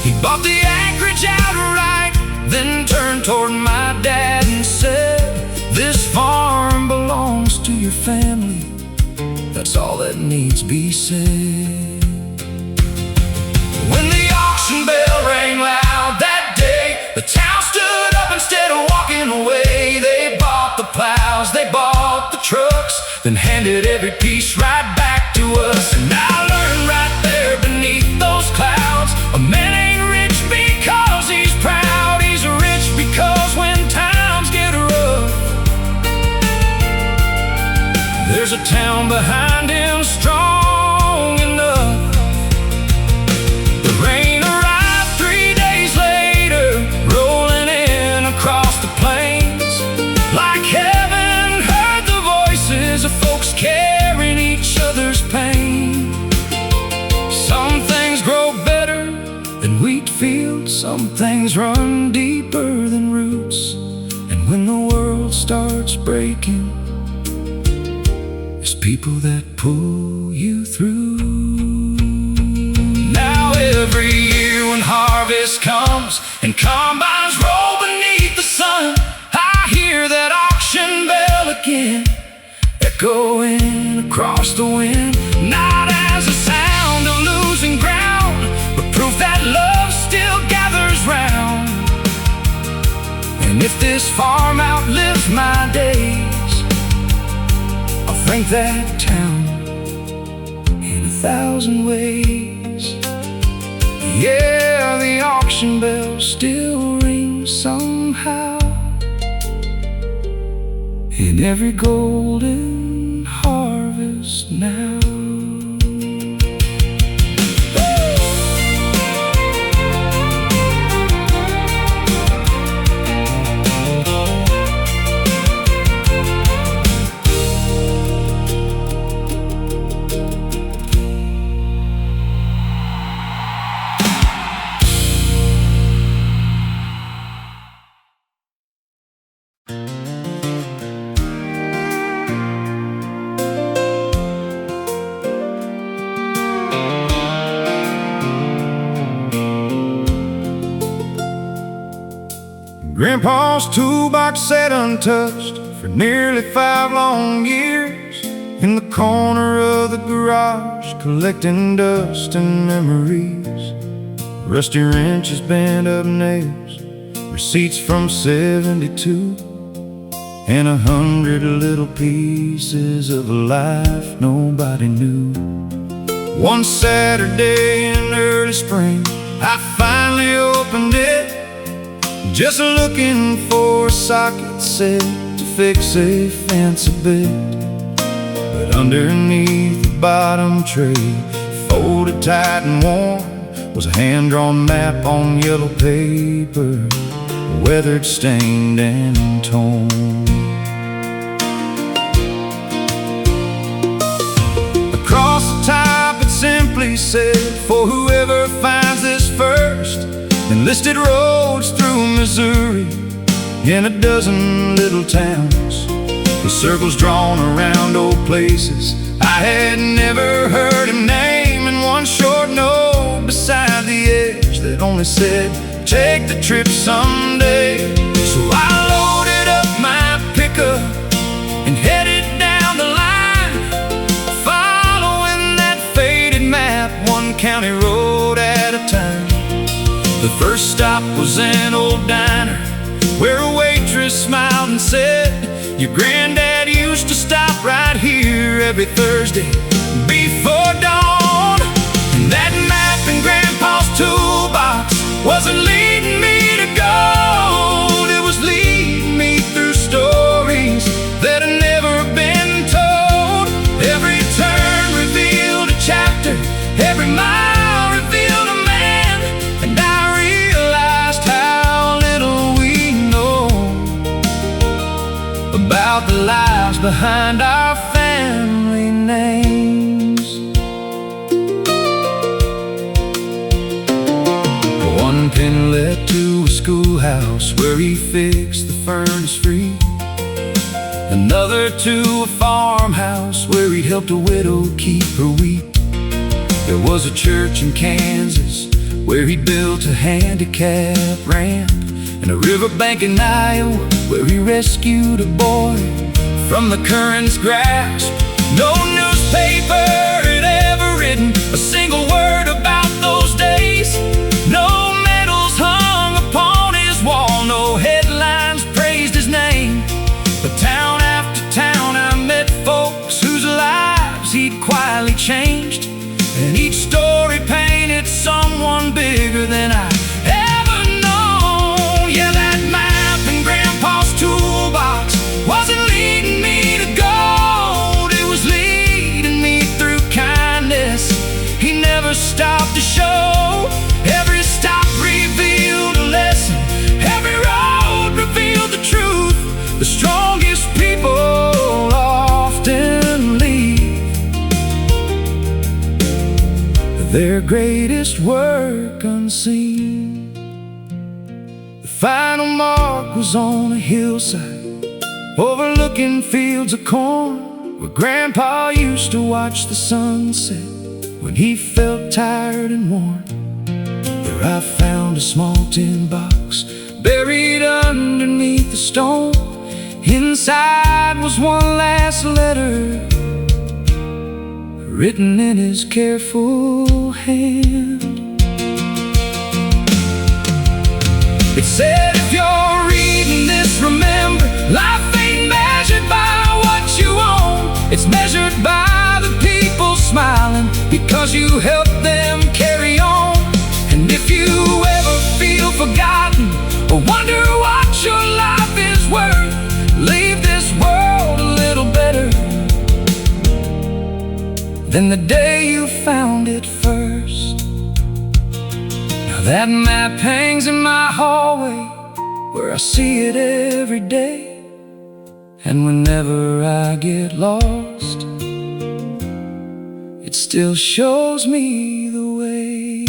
He bought the acreage outright, then turned toward my dad and said, "This farm belongs to your family, that's all that needs be said." When the auction bell rang loud that day, the town stood up instead of walking away. They bought the plows, they bought the trucks, then handed every piece right back to us. And I learned right there beneath those clouds, a man ain't rich because he's proud, he's rich because when times get rough, there's a town behind him strong enough. The rain arrived 3 days later, rolling in across the plains, like heaven heard the voices of folks carrying each other's pain. Some things grow better than wheat fields, some things run deeper than roots, and when the world starts breaking, there's people that pull you through. Now every year when harvest comes and combines roll beneath the sun, I hear that auction bell again, echoing across the wind. Not as a sound of losing ground, but proof that love still gathers round. And if this farm outlives my days, I'll thank that town in 1,000 ways. Yeah, the auction bell still rings somehow in every golden harvest now. Grandpa's toolbox sat untouched for nearly 5 long years in the corner of the garage, collecting dust and memories. rusty wrenches, band-up nails, receipts from '72, and 100 little pieces of a life nobody knew. One Saturday in early spring, I finally opened it, just looking for a socket set to fix a fancy bed. But underneath the bottom tray, folded tight and warm, was a hand-drawn map on yellow paper, weathered, stained, and torn. Across the top it simply said, for whoever finds this first, enlisted roads through Missouri, in a dozen little towns, with circles drawn around old places I had never heard him name, and one short note beside the edge that only said, take the trip someday. So I loaded up my pickup and headed down the line, following that faded map, one county road at a time. The first stop was an old diner where a waitress smiled and said, your granddad used to stop right here every Thursday before dawn. And that map in Grandpa's toolbox wasn't leading me to gold, it was leading me through stories that had never been told. Every turn revealed a chapter, every mile revealed a man, and I realized how little we know about the lives behind our family names. One penny led to a schoolhouse where he fixed the furnace free, another to a farmhouse where he helped a widow keep her wheat. There was a church in Kansas where he built a handicap ramp, and a riverbank in Iowa where he rescued a boy from the current's grasp. No newspaper had ever written a single word about those days, no medals hung upon his wall, no headlines praised his name. But town after town I met folks whose lives he'd quietly changed, and each story painted someone bigger than I ever known. Yeah, that map in Grandpa's toolbox wasn't leading me to gold, it was leading me through kindness he never stopped to show. Every stop revealed a lesson, every road revealed the truth. The strongest people often leave their greatest work unseen. The final mark was on a hillside overlooking fields of corn, where Grandpa used to watch the sunset when he felt tired and worn. There I found a small tin box buried underneath the stone. Inside was one last letter, written in his careful hand. It said, if you're reading this, remember, life ain't measured by what you own, it's measured by the people smiling because you helped them carry on. And if you ever feel forgotten or wonder what your life is worth, leave this world a little better than the day you found it first. Now that map hangs in my hallway where I see it every day, and whenever I get lost, it still shows me the way.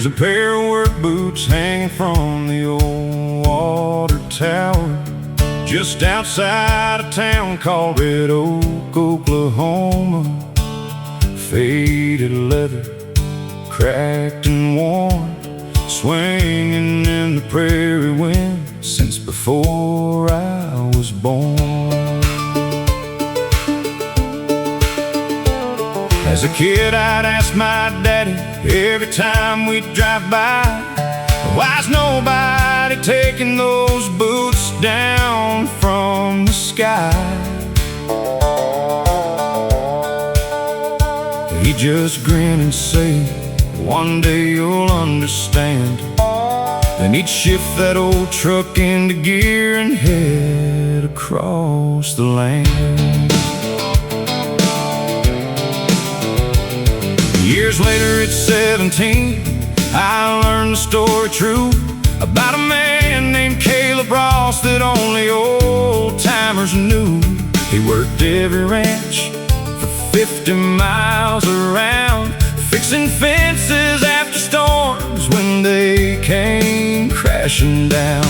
Here's a pair of work boots hanging from the old water tower just outside a town called Red Oak, Oklahoma. Faded leather, cracked and worn, swinging in the prairie wind since before I was born. As a kid, I'd ask my daddy every time we'd drive by, why's nobody taking those boots down from the sky? He'd just grin and say, one day you'll understand. Then he'd shift that old truck into gear and head across the land. Years later at 17, I learned the story true about a man named Caleb Ross that only old-timers knew. He worked every ranch for 50 miles around, fixing fences after storms when they came crashing down.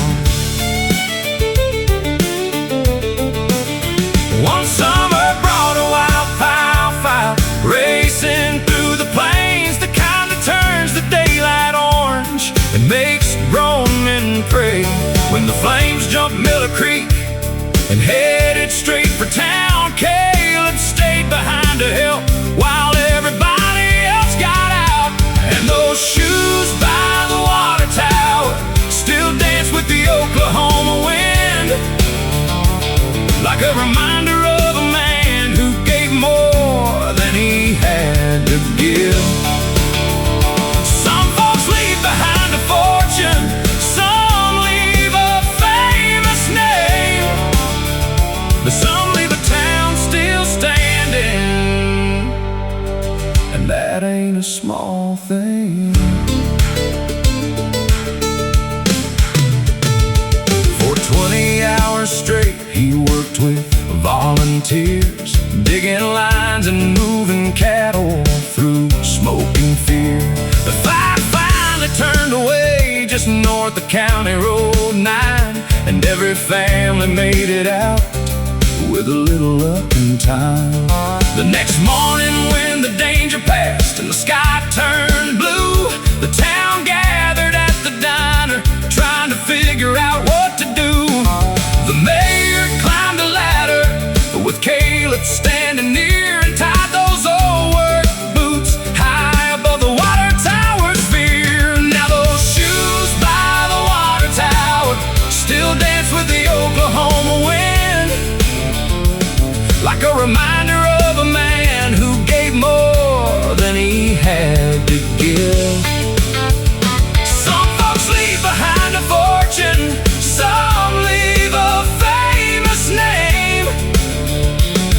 One summer brought a wild wildfire racing through the plains, the kind that turns the daylight orange and makes grown men pray. When the flames jumped Miller Creek and headed straight for town, Caleb stayed behind to help while everybody else got out. And those shoes by the water tower still dance with the Oklahoma wind, like a reminder of a man who gave more than he had to give. Some folks leave behind a fortune, some leave a famous name, but some leave a town still standing, and that ain't a small thing. For 20 hours straight he worked with volunteers, digging lines and moving cattle through smoking fear. The fight finally turned away just north of County Road 9, and every family made it out with a little luck and time. The next morning when the danger passed and the sky turned blue, the town gathered at the diner trying to figure out what to do. The mayor climbed a ladder with Caleb standing near and tied those old work boots high above the water tower's pier. Now those shoes by the water tower still dance with the Oklahoma wind, like a reminder of a man who gave more than he had to give. Some folks leave behind a fortune, some leave a famous name,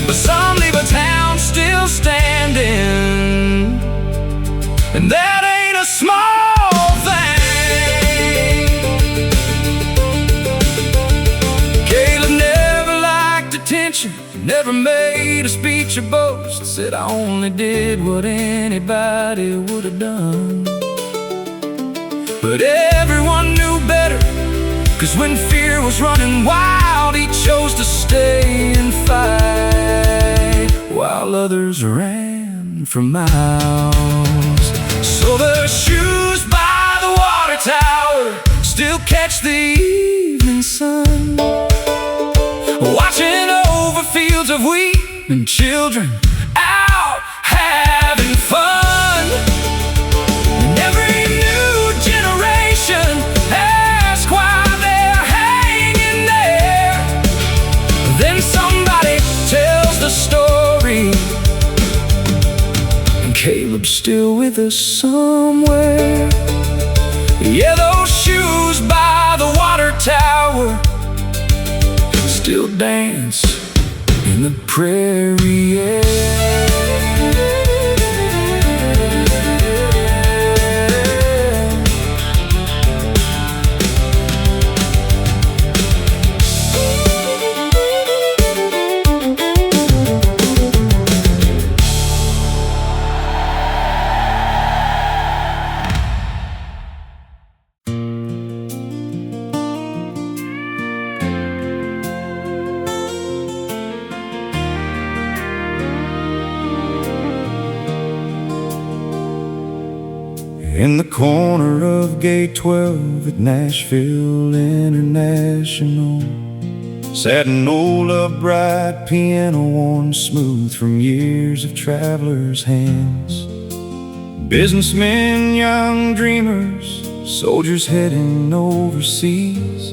but some leave a town still standing, and that ain't a small thing. Caleb never liked attention, never made a speech or boast, said I only did what anybody would have done. But everyone knew better, 'cause when fear was running wild, he chose to stay and fight, while others ran for miles. So the shoes by the water tower still catch the evening sun, watching over fields of wheat and children out having fun. And every new generation asks why they're hanging there. Then somebody tells the story, and Caleb's still with us somewhere. Yeah, those shoes by the water tower still dance in the prairie air. In the corner of Gate 12 at Nashville International sat an old upright piano, worn smooth from years of travelers' hands. Businessmen, young dreamers, soldiers heading overseas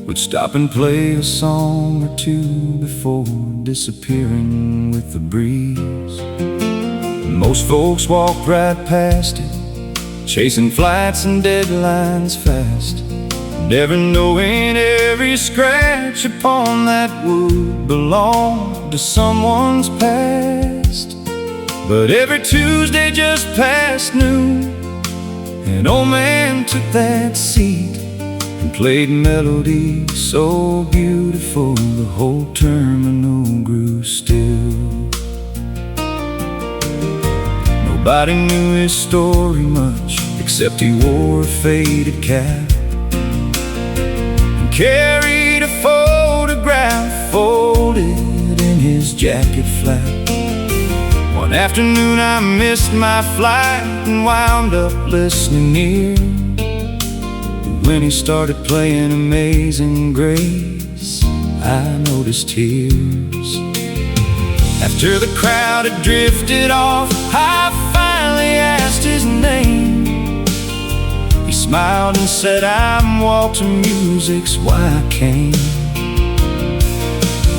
would stop and play a song or two before disappearing with the breeze. Most folks walked right past it, chasing flights and deadlines fast, never knowing every scratch upon that wood belonged to someone's past. But every Tuesday just past noon, an old man took that seat and played melodies so beautiful the whole terminal grew still. Nobody knew his story much, except he wore a faded cap and carried a photograph folded in his jacket flap. One afternoon I missed my flight and wound up listening near when he started playing Amazing Grace. I noticed tears. After the crowd had drifted off, I finally asked his name. He smiled and said, "I'm Walter, music's why I came."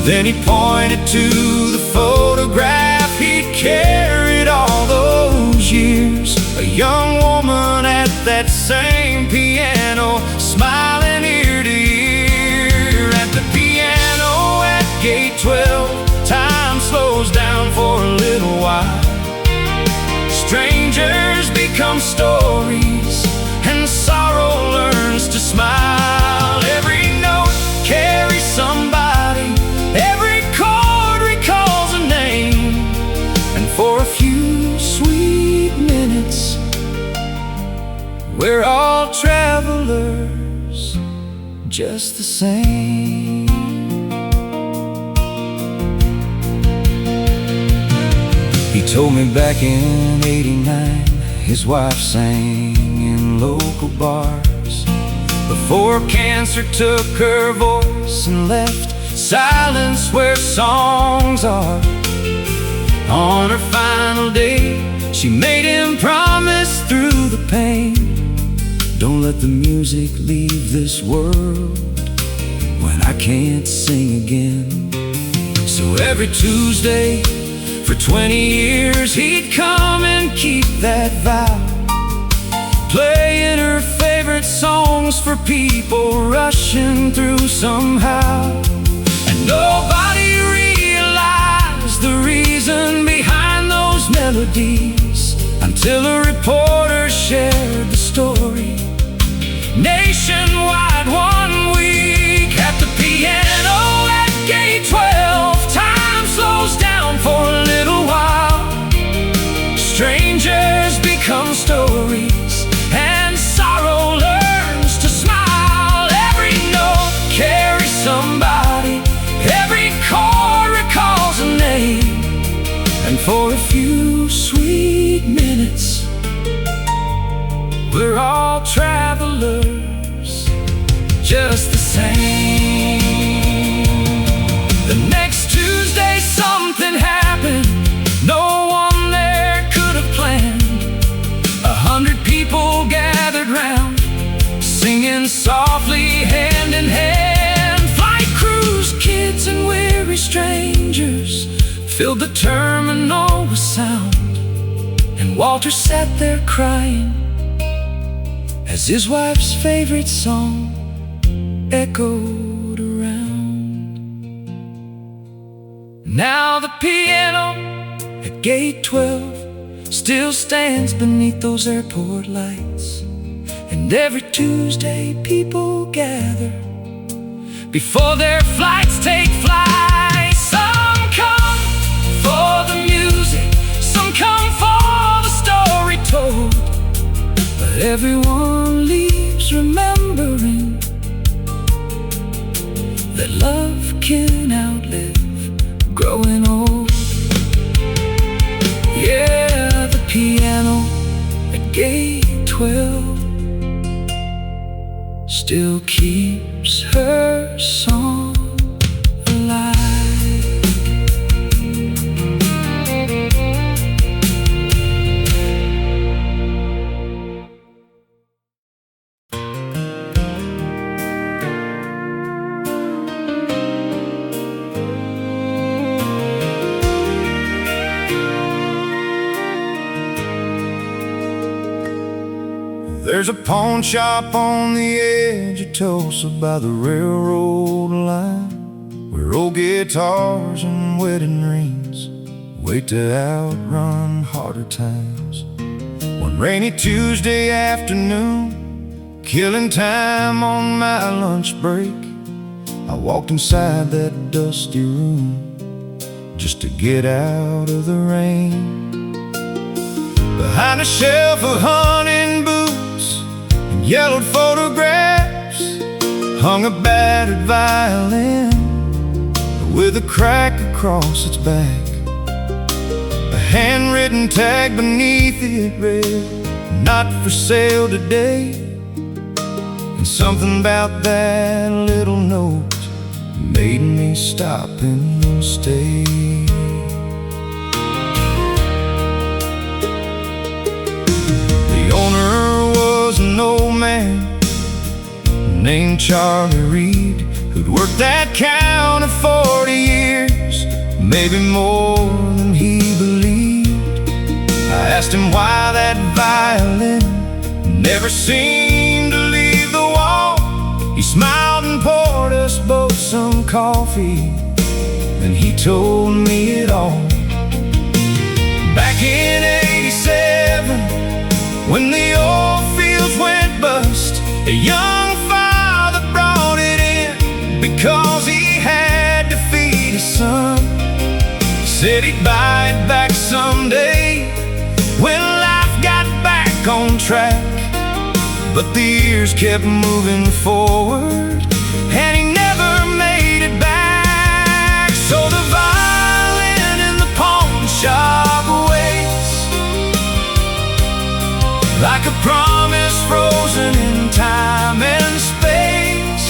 Then he pointed to the photograph he'd carried all those years, a young woman at that same piano, smiling ear to ear. At the piano at Gate 12, time slows down for a little while. Strangers become stories, and sorrow learns to smile. Every note carries somebody, every chord recalls a name, and for a few sweet minutes, we're all travelers just the same. He told me back in '89 his wife sang in local bars before cancer took her voice and left silence where songs are. On her final day, she made him promise through the pain, "Don't let the music leave this world when I can't sing again." So every Tuesday for 20 years he'd come and keep that vow, playing her favorite songs for people rushing through somehow. And nobody realized the reason behind those melodies until a reporter shared the story nationwide one week. At the piano at Gate 12, time slows down for a little while. Strangers become stories, and sorrow learns to smile. Every note carries somebody, every chord recalls a name, and for a few sweet minutes, we're all travelers just the same. The next Tuesday something happened no one there could have planned. 100 people gathered round, singing softly hand in hand. Flight crews, kids and weary strangers filled the terminal with sound, and Walter sat there crying as his wife's favorite song echoed around. Now the piano at Gate 12 still stands beneath those airport lights, and every Tuesday people gather before their flights take flight. Some come for the music, some come for the story told, but everyone leaves remembering that love can outlive growing old. Yeah, the piano at Gate 12 still keeps her song alive. There's a pawn shop on the edge of Tulsa by the railroad line, where old guitars and wedding rings wait to outrun harder times. One rainy Tuesday afternoon, killing time on my lunch break, I walked inside that dusty room just to get out of the rain. Behind a shelf of hunting boots and yellowed photographs hung a battered violin with a crack across its back. A handwritten tag beneath it read, "Not for sale today." And something about that little note made me stop and stay. The owner was an old man named Charlie Reed, who'd worked that counter 40 years, maybe more than he believed. I asked him why that violin never seemed to leave the wall. He smiled and poured us both some coffee, and he told me it all. Back in '87, when the old fields went bust, a young father brought it in because he had to feed his son. Said he'd buy it back someday when life got back on track. But the years kept moving forward, and he never made it back. So the violin in the pawn shop waits, like a promise frozen in time and space,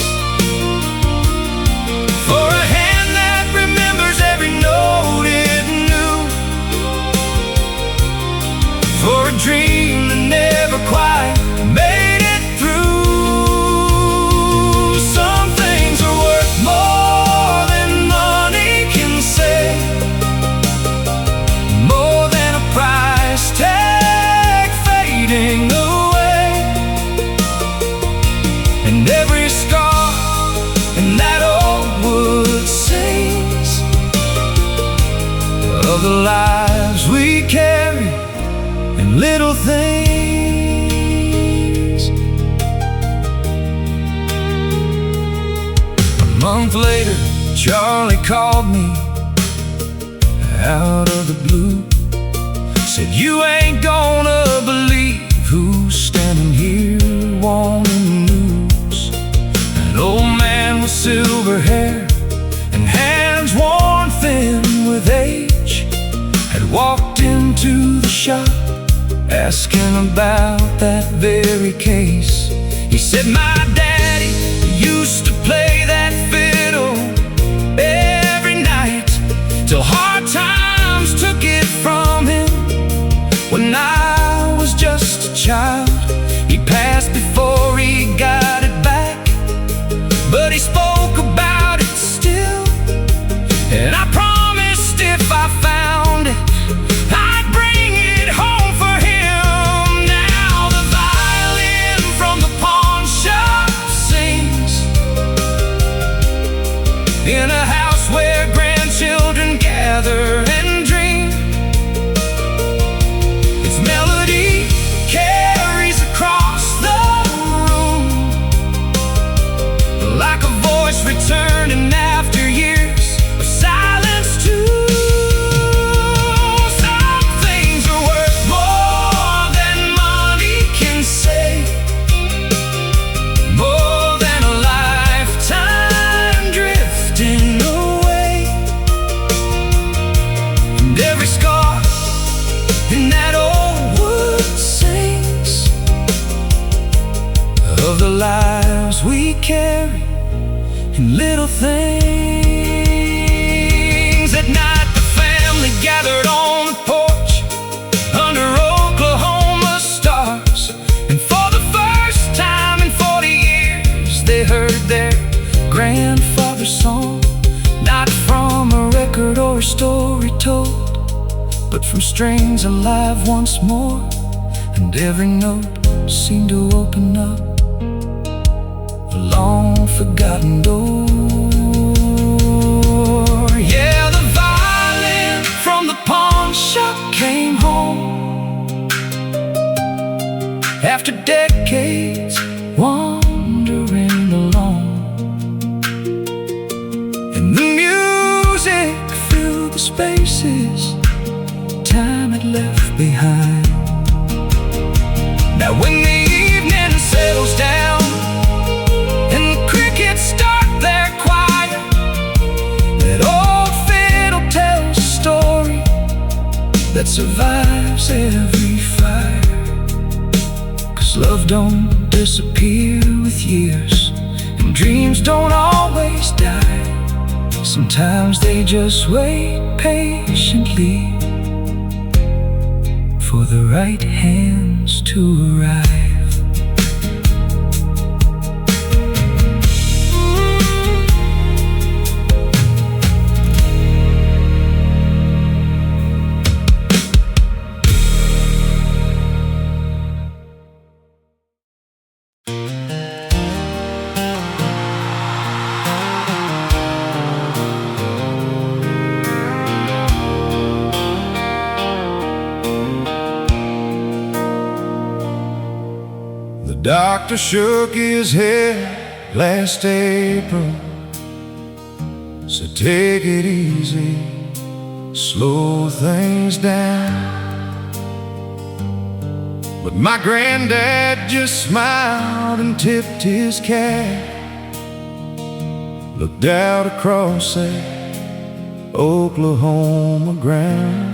for a hand that remembers every note it knew, for a dream that never quite made it through. Some things are worth more than money can say, more than a price tag fading away. And every scar in that old wood sings of the lives we carry and little things. A month later, Charlie called me out of the blue. Said, "You ain't gonna believe who's standing here wanting news." An old man with silver hair and hands worn thin with age had walked into the shop asking about that very case. He said, "My daddy used to play that fiddle every night till hard times took it from him. When I was just a child, he passed before he got it back, but he spoke about it still, and I promised if I found it, I'd bring it home for him." Now the violin from the pawn shop sings in a house where grandchildren gather and dream. Its melody carries across the room like a voice returning after years of silence too. Some things are worth more than money can say, more than a lifetime drifting away. And every scar in that old wood sings of the lives we carry in little things. At night the family gathered on the porch under Oklahoma stars, and for the first time in 40 years they heard their grandfather's song, not from a record or a story told, but from strings alive once more. And every note seemed to open up a long-forgotten door. Yeah, the violin from the pawn shop came home after decades wandering alone, and the music filled the spaces time had left behind. Now when the evening settles down and the crickets start their choir, that old fiddle tells a story that survives every fire. 'Cause love don't disappear with years, and dreams don't always die. Sometimes they just wait patiently for the right hands to arrive. The doctor shook his head last April, said take it easy, slow things down. But my granddad just smiled and tipped his cap, looked out across that Oklahoma ground.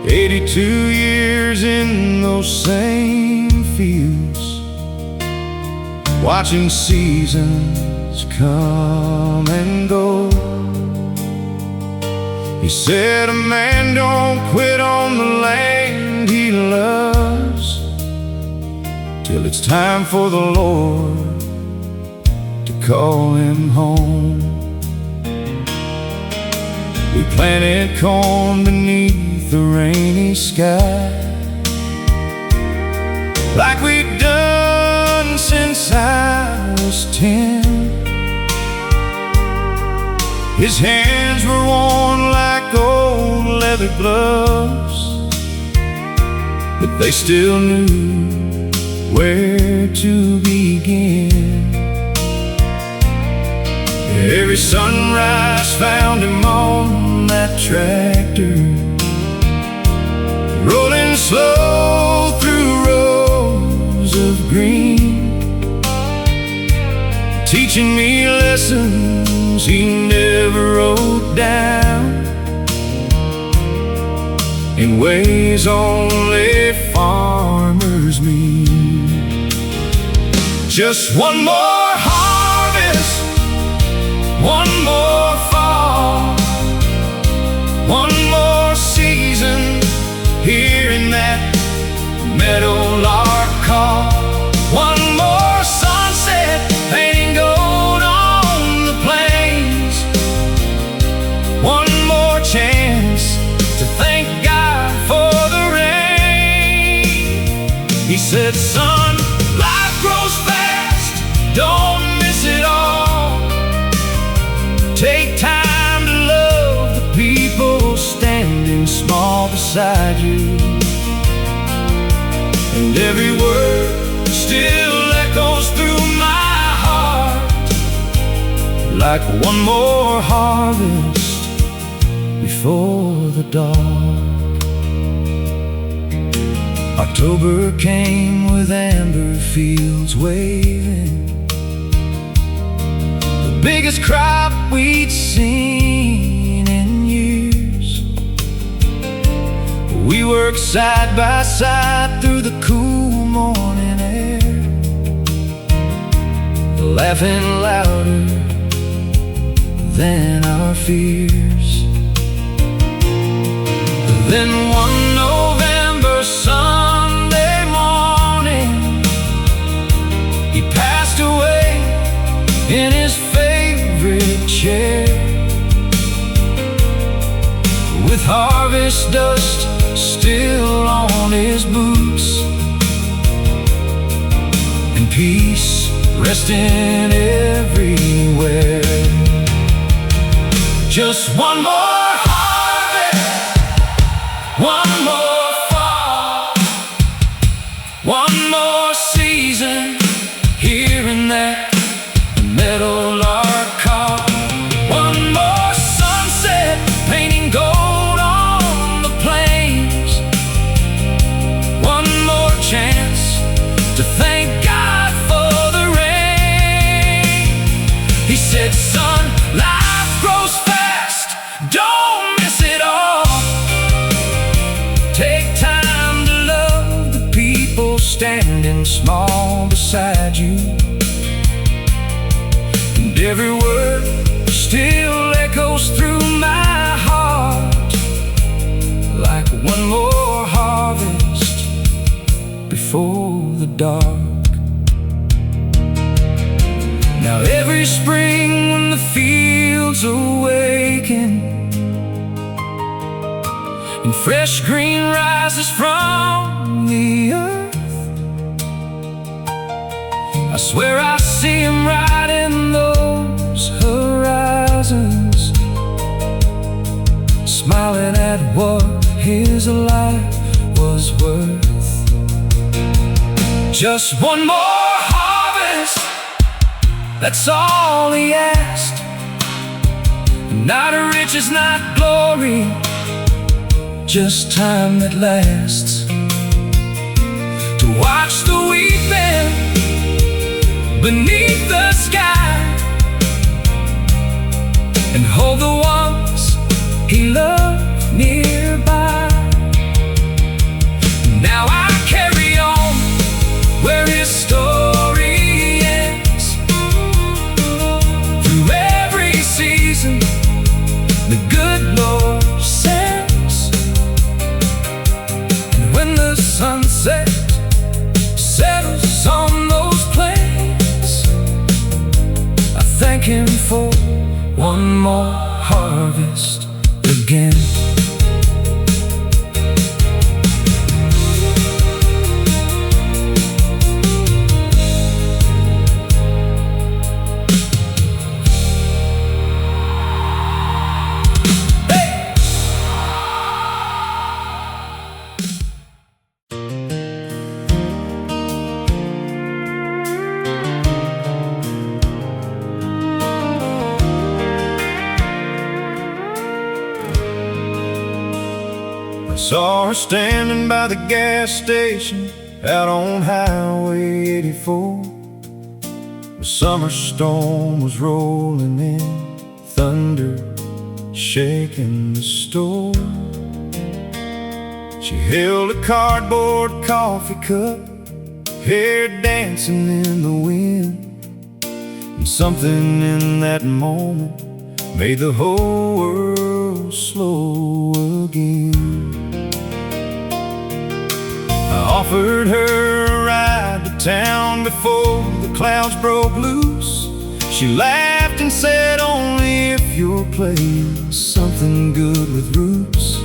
82 years in those same fields, watching seasons come and go. He said a man don't quit on the land he loves till it's time for the Lord to call him home. We planted corn beneath the rainy sky, like we'd done since I was 10. His hands were worn like old leather gloves, but they still knew where to begin. Every sunrise found him on that tractor, rolling slow through rows of green, teaching me lessons he never wrote down, in ways only farmers mean. Just one more harvest, one more fall, one more season here in that meadowlark call. One more sunset painting gold on the plains. One more chance to thank God for the rain. He said, son, life grows fast, don't miss it all. Take time to love the people standing small beside you, and every word still echoes through my heart, like one more harvest before the dark. October came with amber fields waving, the biggest crop we'd seen in years. We worked side by side through the cool morning air, laughing louder than our fears. Then one November Sunday morning, he passed away in his favorite chair, with harvest dust still on his boots, and peace resting everywhere. Just one more harvest, one more fall, one more season here and there, the meadowlark call. One more sunset painting gold on the plains, one more chance to thank God for the rain. He said, son, life grows fast, don't miss it all. Take time to love the people standing small beside you, and every word still echoes through my heart, like one more harvest before the dark. Now every spring when the fields awaken and fresh green rises from the earth, I swear I see him right in those horizons, smiling at what his life was worth. Just one more harvest, that's all he asked. Not riches, not glory, just time that lasts. To watch the weeping beneath the sky, and hold the ones he loved nearby. Now I carry on where his story ends. Through every season the good Lord sends, and when the sunset settles on those plains, I thank him for one more harvest again. Saw her standing by the gas station out on Highway 84. The summer storm was rolling in, thunder shaking the store. She held a cardboard coffee cup, hair dancing in the wind, and something in that moment made the whole world slow again. I offered her a ride to town before the clouds broke loose. She laughed and said, only if you're playing something good with roots.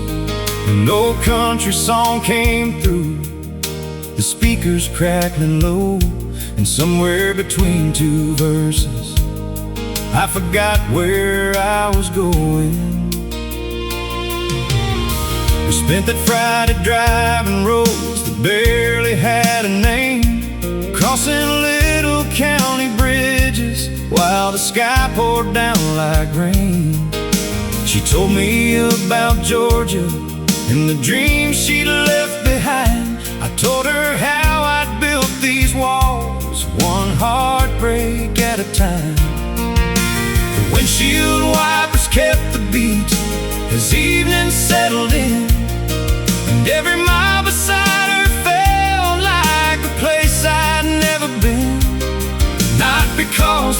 An old country song came through, the speakers crackling low, and somewhere between two verses I forgot where I was going. We spent that Friday driving roads that barely had a name, crossing little county bridges while the sky poured down like rain. She told me about Georgia and the dreams she'd left behind. I told her how I'd built these walls, one heartbreak at a time. The windshield wipers kept the beat as evening settled in, and every mile beside her felt like a place I'd never been. Not because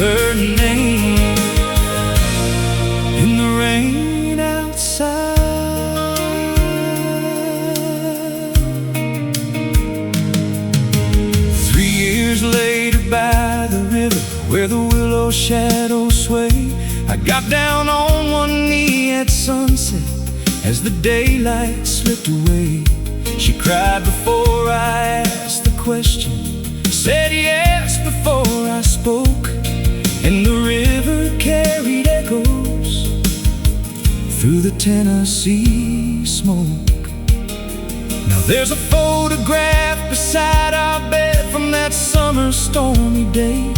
her name. In the rain outside, 3 years later by the river where the willow shadows sway, I got down on one knee at sunset as the daylight slipped away. She cried before I asked the question, said yes before I spoke, and the river carried echoes through the Tennessee smoke. Now there's a photograph beside our bed from that summer stormy day.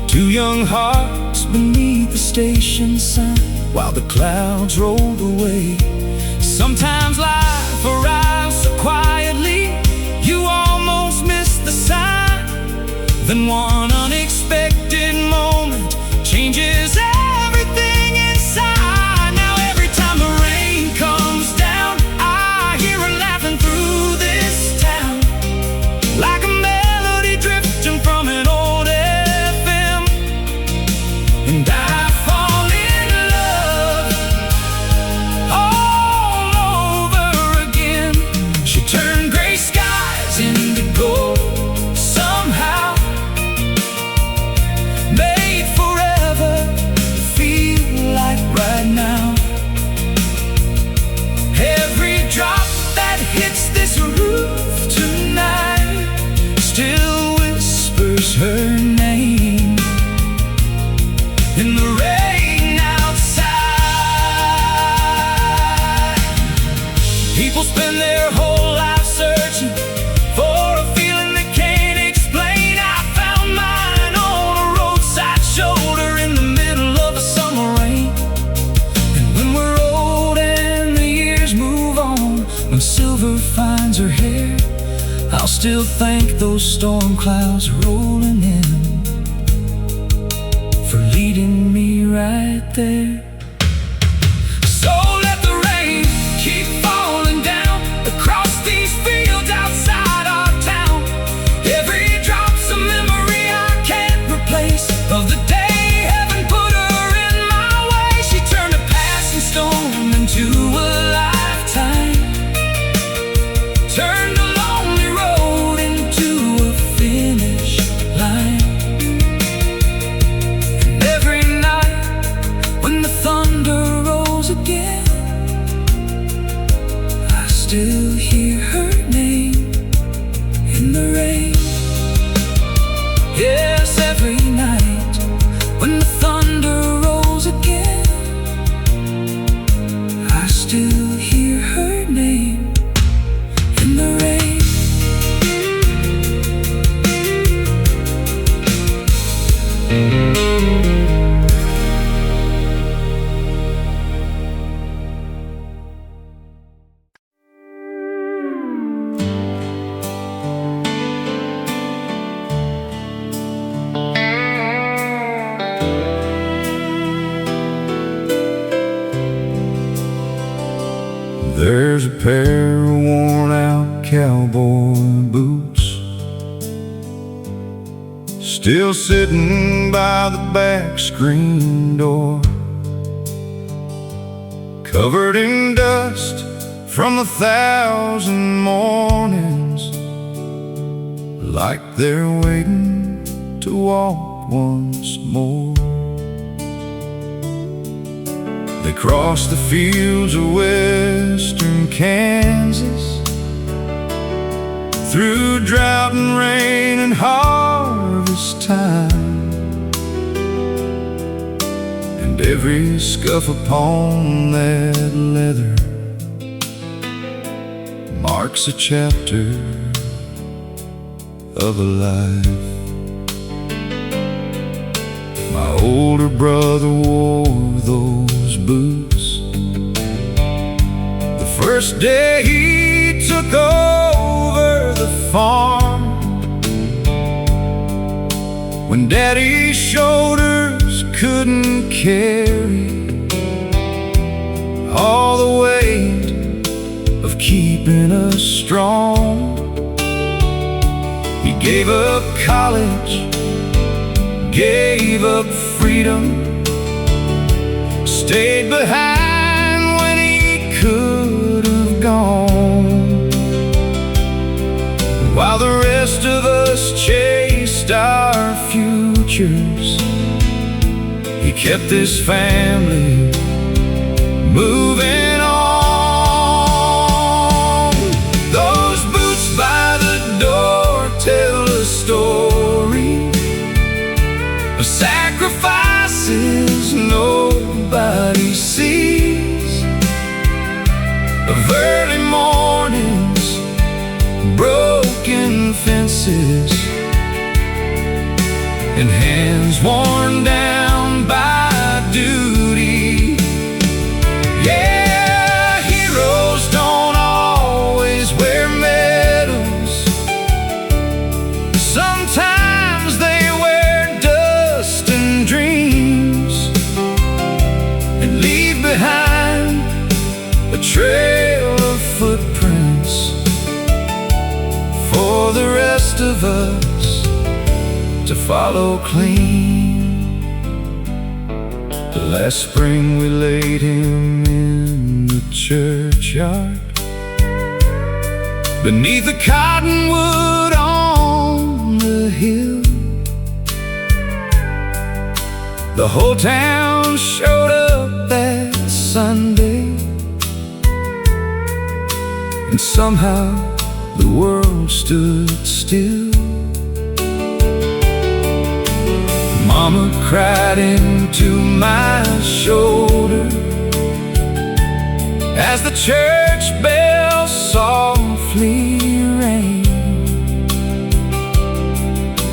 2 young hearts beneath the station sign while the clouds rolled away. Sometimes life arrives so quietly you almost miss the sign. Then one unexpected moment changes everything inside. Now every time the rain comes down, I hear her laughing through this town, like a melody drifting from an old FM. And I fall in love all over again. She turned gray skies into gold somehow, made forever feel like right now. Every drop that hits this roof tonight still whispers her name. In the rain outside, people spend their whole life searching for a feeling they can't explain. I found mine on a roadside shoulder in the middle of a summer rain. And when we're old and the years move on, when silver finds her hair, I'll still thank those storm clouds rolling in for leading me right there. So let the rain keep falling down across these fields outside our town. Every drop's a memory I can't replace of the day heaven put her in my way. She turned a passing storm into a lifetime, turned a lonely road into a finish line. And every night when the thunder rolls again, I still hear her name in the rain. Yes, every night when the thunder rolls again, I still hear her name in the rain. There's a pair of worn-out cowboy boots still sitting by the back screen door, covered in dust from 1,000 mornings, like they're waiting to walk once more. They crossed the fields of western Kansas, through drought and rain and harvest time, and every scuff upon that leather marks a chapter of a life. My older brother wore those boots the first day he took over the farm, when Daddy's shoulders couldn't carry all the weight of keeping us strong. He gave up college, gave up freedom, stayed behind when he could have gone, while the rest of us chased our futures. He kept this family moving on. Those boots by the door tell a story of sacrifices nobody sees, of early mornings, broken fences, and hands worn down by duty. Yeah, heroes don't always wear medals. Sometimes they wear dust and dreams, and leave behind a trail of footprints for the rest of us to follow clean. Last spring we laid him in the churchyard, beneath the cottonwood on the hill. The whole town showed up that Sunday, and somehow the world stood still. Mama cried into my shoulder as the church bell softly rang,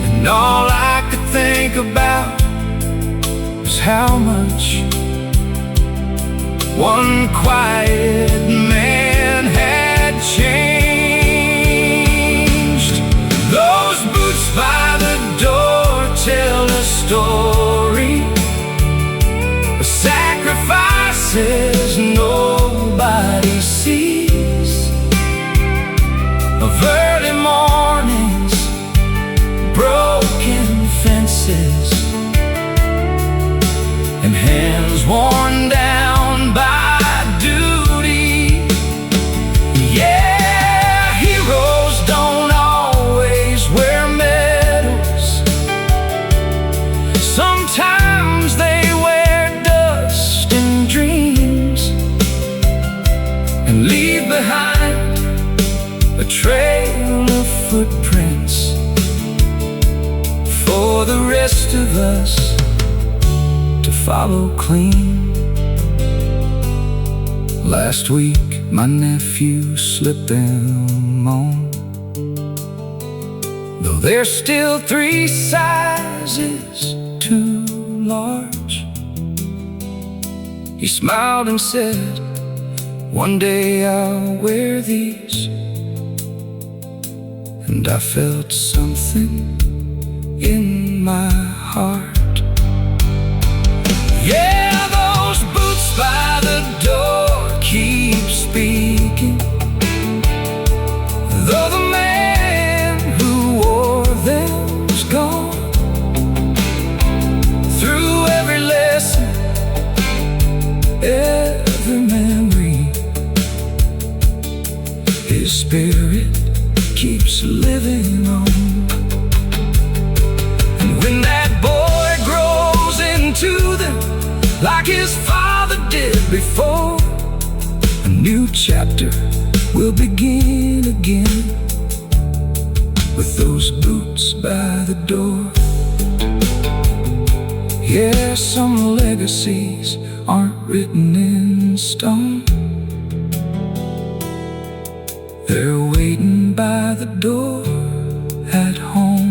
and all I could think about was how much one quiet man had changed. Those boots by the door tell a story of sacrifices nobody sees, of early mornings, broken fences, and hands worn down by duty. Yeah, heroes don't always wear medals. Sometimes they wear dust and dreams, and leave behind a trail of footprints for the rest of us to follow clean. Last week my nephew slipped them on, though they're still 3 sizes too large. He smiled and said, "One day I'll wear these," and I felt something in my heart. Yeah, those boots by the door keep speaking, though the man who wore them's gone. Through every lesson, every memory, his spirit keeps living on. And when that boy grows into them like his father did before, a new chapter will begin again with those boots by the door. Yeah, some legacies aren't written in stone. They're waiting by the door at home.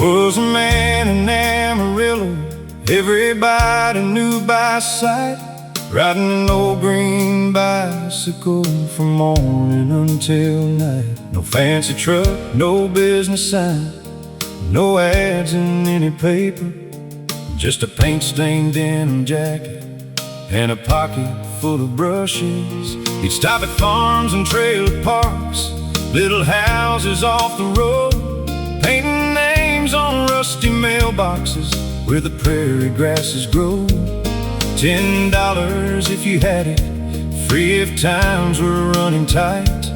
Was a man in Amarillo everybody knew by sight, riding an old green bicycle from morning until night. No fancy truck, no business sign, no ads in any paper, just a paint-stained denim jacket and a pocket full of brushes. He'd stop at farms and trailer parks, little houses off the road, painting names on rusty mailboxes where the prairie grasses grow. $10 if you had it, free if times were running tight,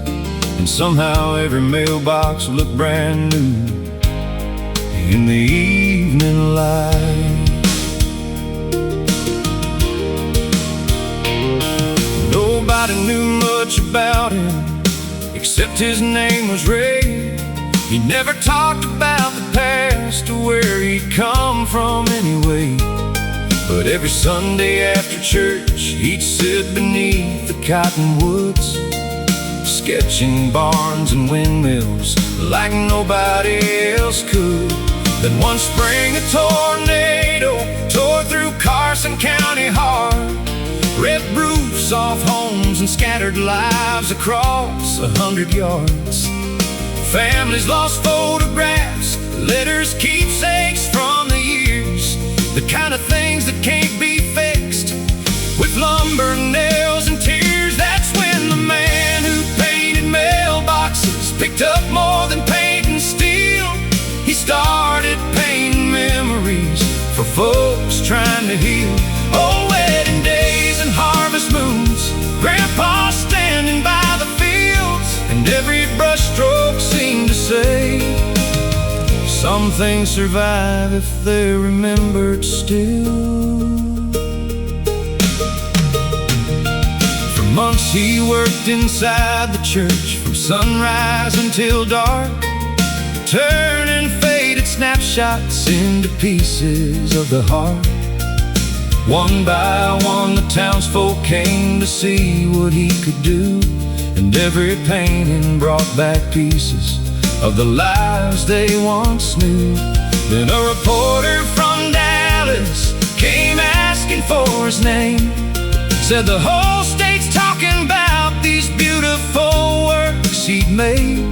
and somehow every mailbox looked brand new in the evening light. Nobody knew much about him except his name was Ray. He never talked about the past or where he'd come from anyway. But every Sunday after church, he'd sit beneath the cottonwoods, sketching barns and windmills like nobody else could. Then one spring a tornado tore through Carson County hard, ripped roofs off homes and scattered lives across 100 yards. Families lost photographs, letters, keepsakes from the years, the kind of things that can't be fixed with lumber, nails, and tears. That's when the man who painted mailboxes picked up more than paint and steel. He started painting memories for folks trying to heal. Oh, wedding days and harvest moons, Grandpa standing by the fields, and every brushstroke seemed to say, some things survive if they're remembered still. For months he worked inside the church from sunrise until dark, turning faded snapshots into pieces of the heart. One by one the townsfolk came to see what he could do, and every painting brought back pieces of the lives they once knew. Then a reporter from Dallas came asking for his name, said the whole state's talking about these beautiful works he'd made.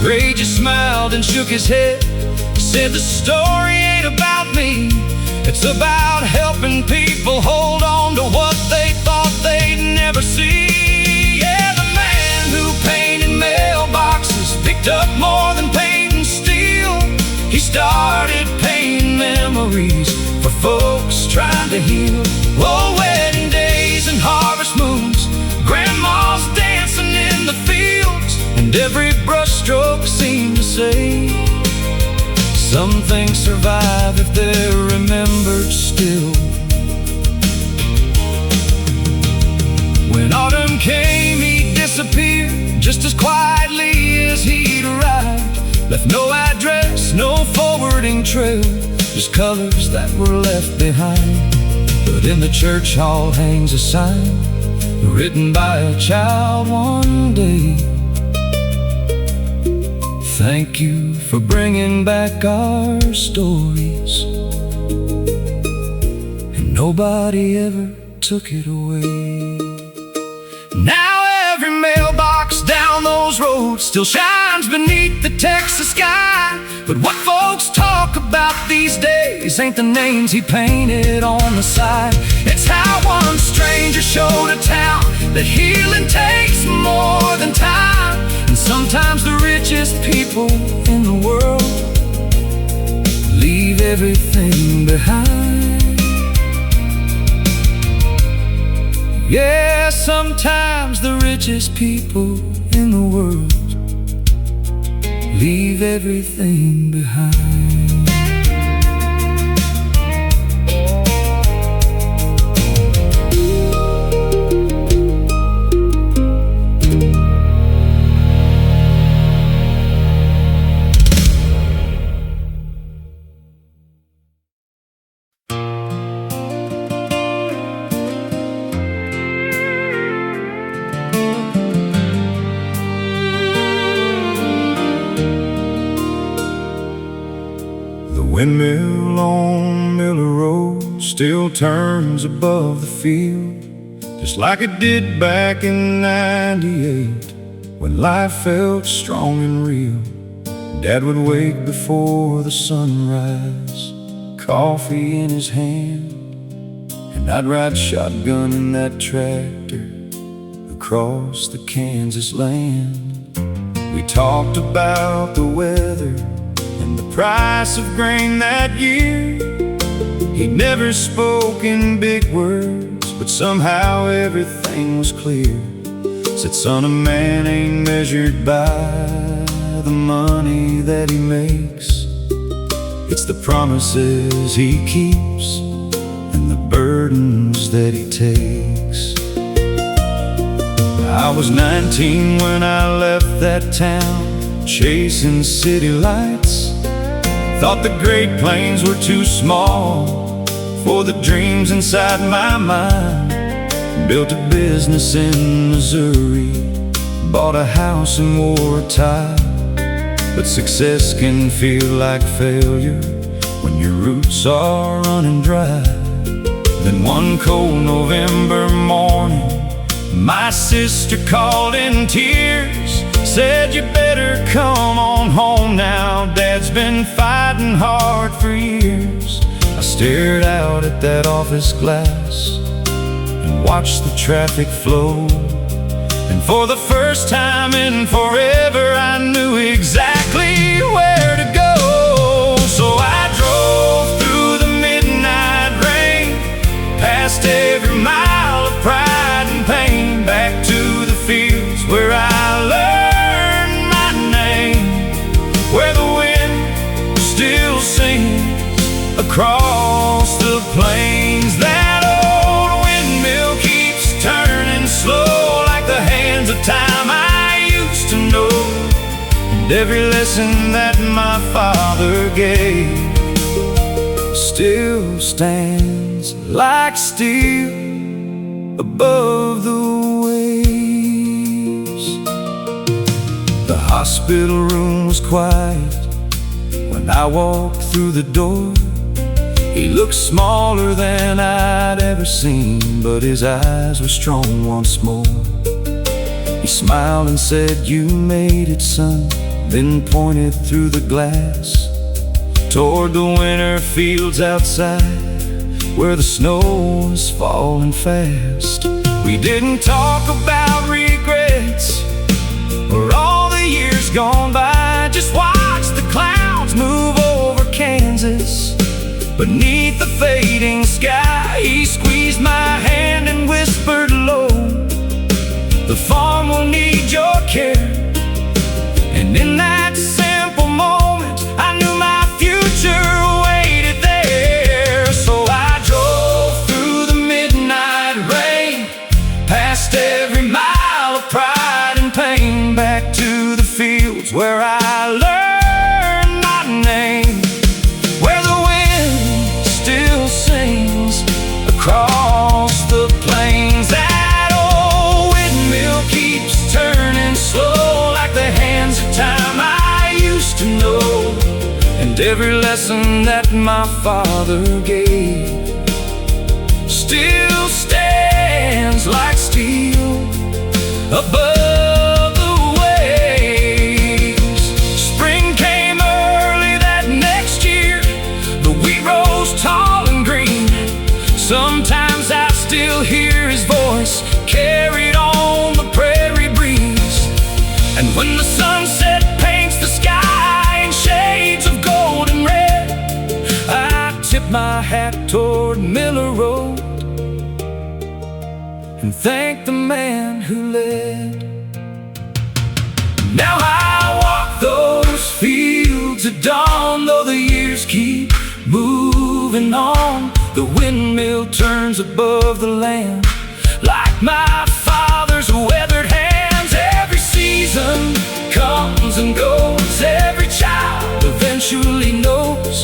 Ray just smiled and shook his head, said the story ain't about me, it's about helping people hold on to what they thought they'd never see. Yeah, the man who painted mailboxes picked up more than paint and steel. He started painting memories for folks trying to heal. Oh, wedding days and harvest moons, grandmas dancing in the fields, and every brushstroke seemed to say, some things survive if they're remembered still. When autumn came, he disappeared just as quietly as he'd arrived. Left no address, no forwarding trail, just colors that were left behind. But in the church hall hangs a sign written by a child one day. Thank you for bringing back our stories, and nobody ever took it away. Now every mailbox down those roads still shines beneath the Texas sky, but what folks talk about these days ain't the names he painted on the side. It's how one stranger showed a town that healing takes more than time, and sometimes the richest people in the world leave everything behind. Yeah, sometimes the richest people in the world leave everything behind. Windmill on Miller Road still turns above the field, just like it did back in '98, when life felt strong and real. Dad would wake before the sunrise, coffee in his hand, and I'd ride shotgun in that tractor across the Kansas land. We talked about the weather and the price of grain that year. He never spoke in big words, but somehow everything was clear. Said, son, a man ain't measured by the money that he makes. It's the promises he keeps and the burdens that he takes. I was 19 when I left that town, chasing city lights. Thought the Great Plains were too small for the dreams inside my mind. Built a business in Missouri, bought a house and wore a tie. But success can feel like failure when your roots are running dry. Then one cold November morning, my sister called in tears, said, you better come on home now, Dad's been fighting hard for years. I stared out at that office glass and watched the traffic flow, and for the first time in forever I knew exactly where to go. So I drove through the midnight rain, past every mile of pride and pain, back to the fields where I learned my name, where the wind still sings across the plains. That old windmill keeps turning slow, like the hands of time I used to know. And every lesson that my father gave still stands like steel above the waves. The hospital room was quiet when I walked through the door. He looked smaller than I'd ever seen, but his eyes were strong once more. He smiled and said, you made it, son, then pointed through the glass toward the winter fields outside, where the snow was falling fast. We didn't talk about regrets or all the years gone by, just watched the clouds move over Kansas. Beneath the fading sky, he squeezed my hand and whispered low, the farm will need your care. And in that simple moment, I knew my future waited there. So I drove through the midnight rain, past every mile of pride and pain, back to the fields where I learned my name, where the wind still sings across the plains. That old windmill keeps turning slow, like the hands of time I used to know. And every lesson that my father gave still stands like steel above the waves. Spring came early that next year, the wheat rose tall and green. Sometimes I still hear his voice carried on the prairie breeze. And when the sunset paints the sky in shades of gold and red, I tip my hat toward Miller Road and thank the man who led. Now I walk those fields at dawn, though the years keep moving on. The windmill turns above the land like my father's weathered hands. Every season comes and goes, every child eventually knows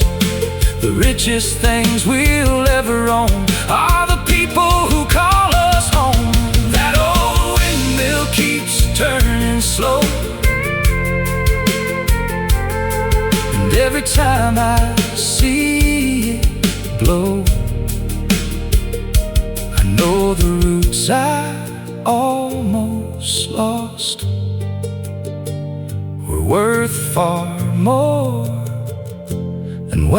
the richest things we'll ever own are the people who call us home. That old windmill keeps turning slow, and every time I see it blow, I know the roots years I almost lost were worth far more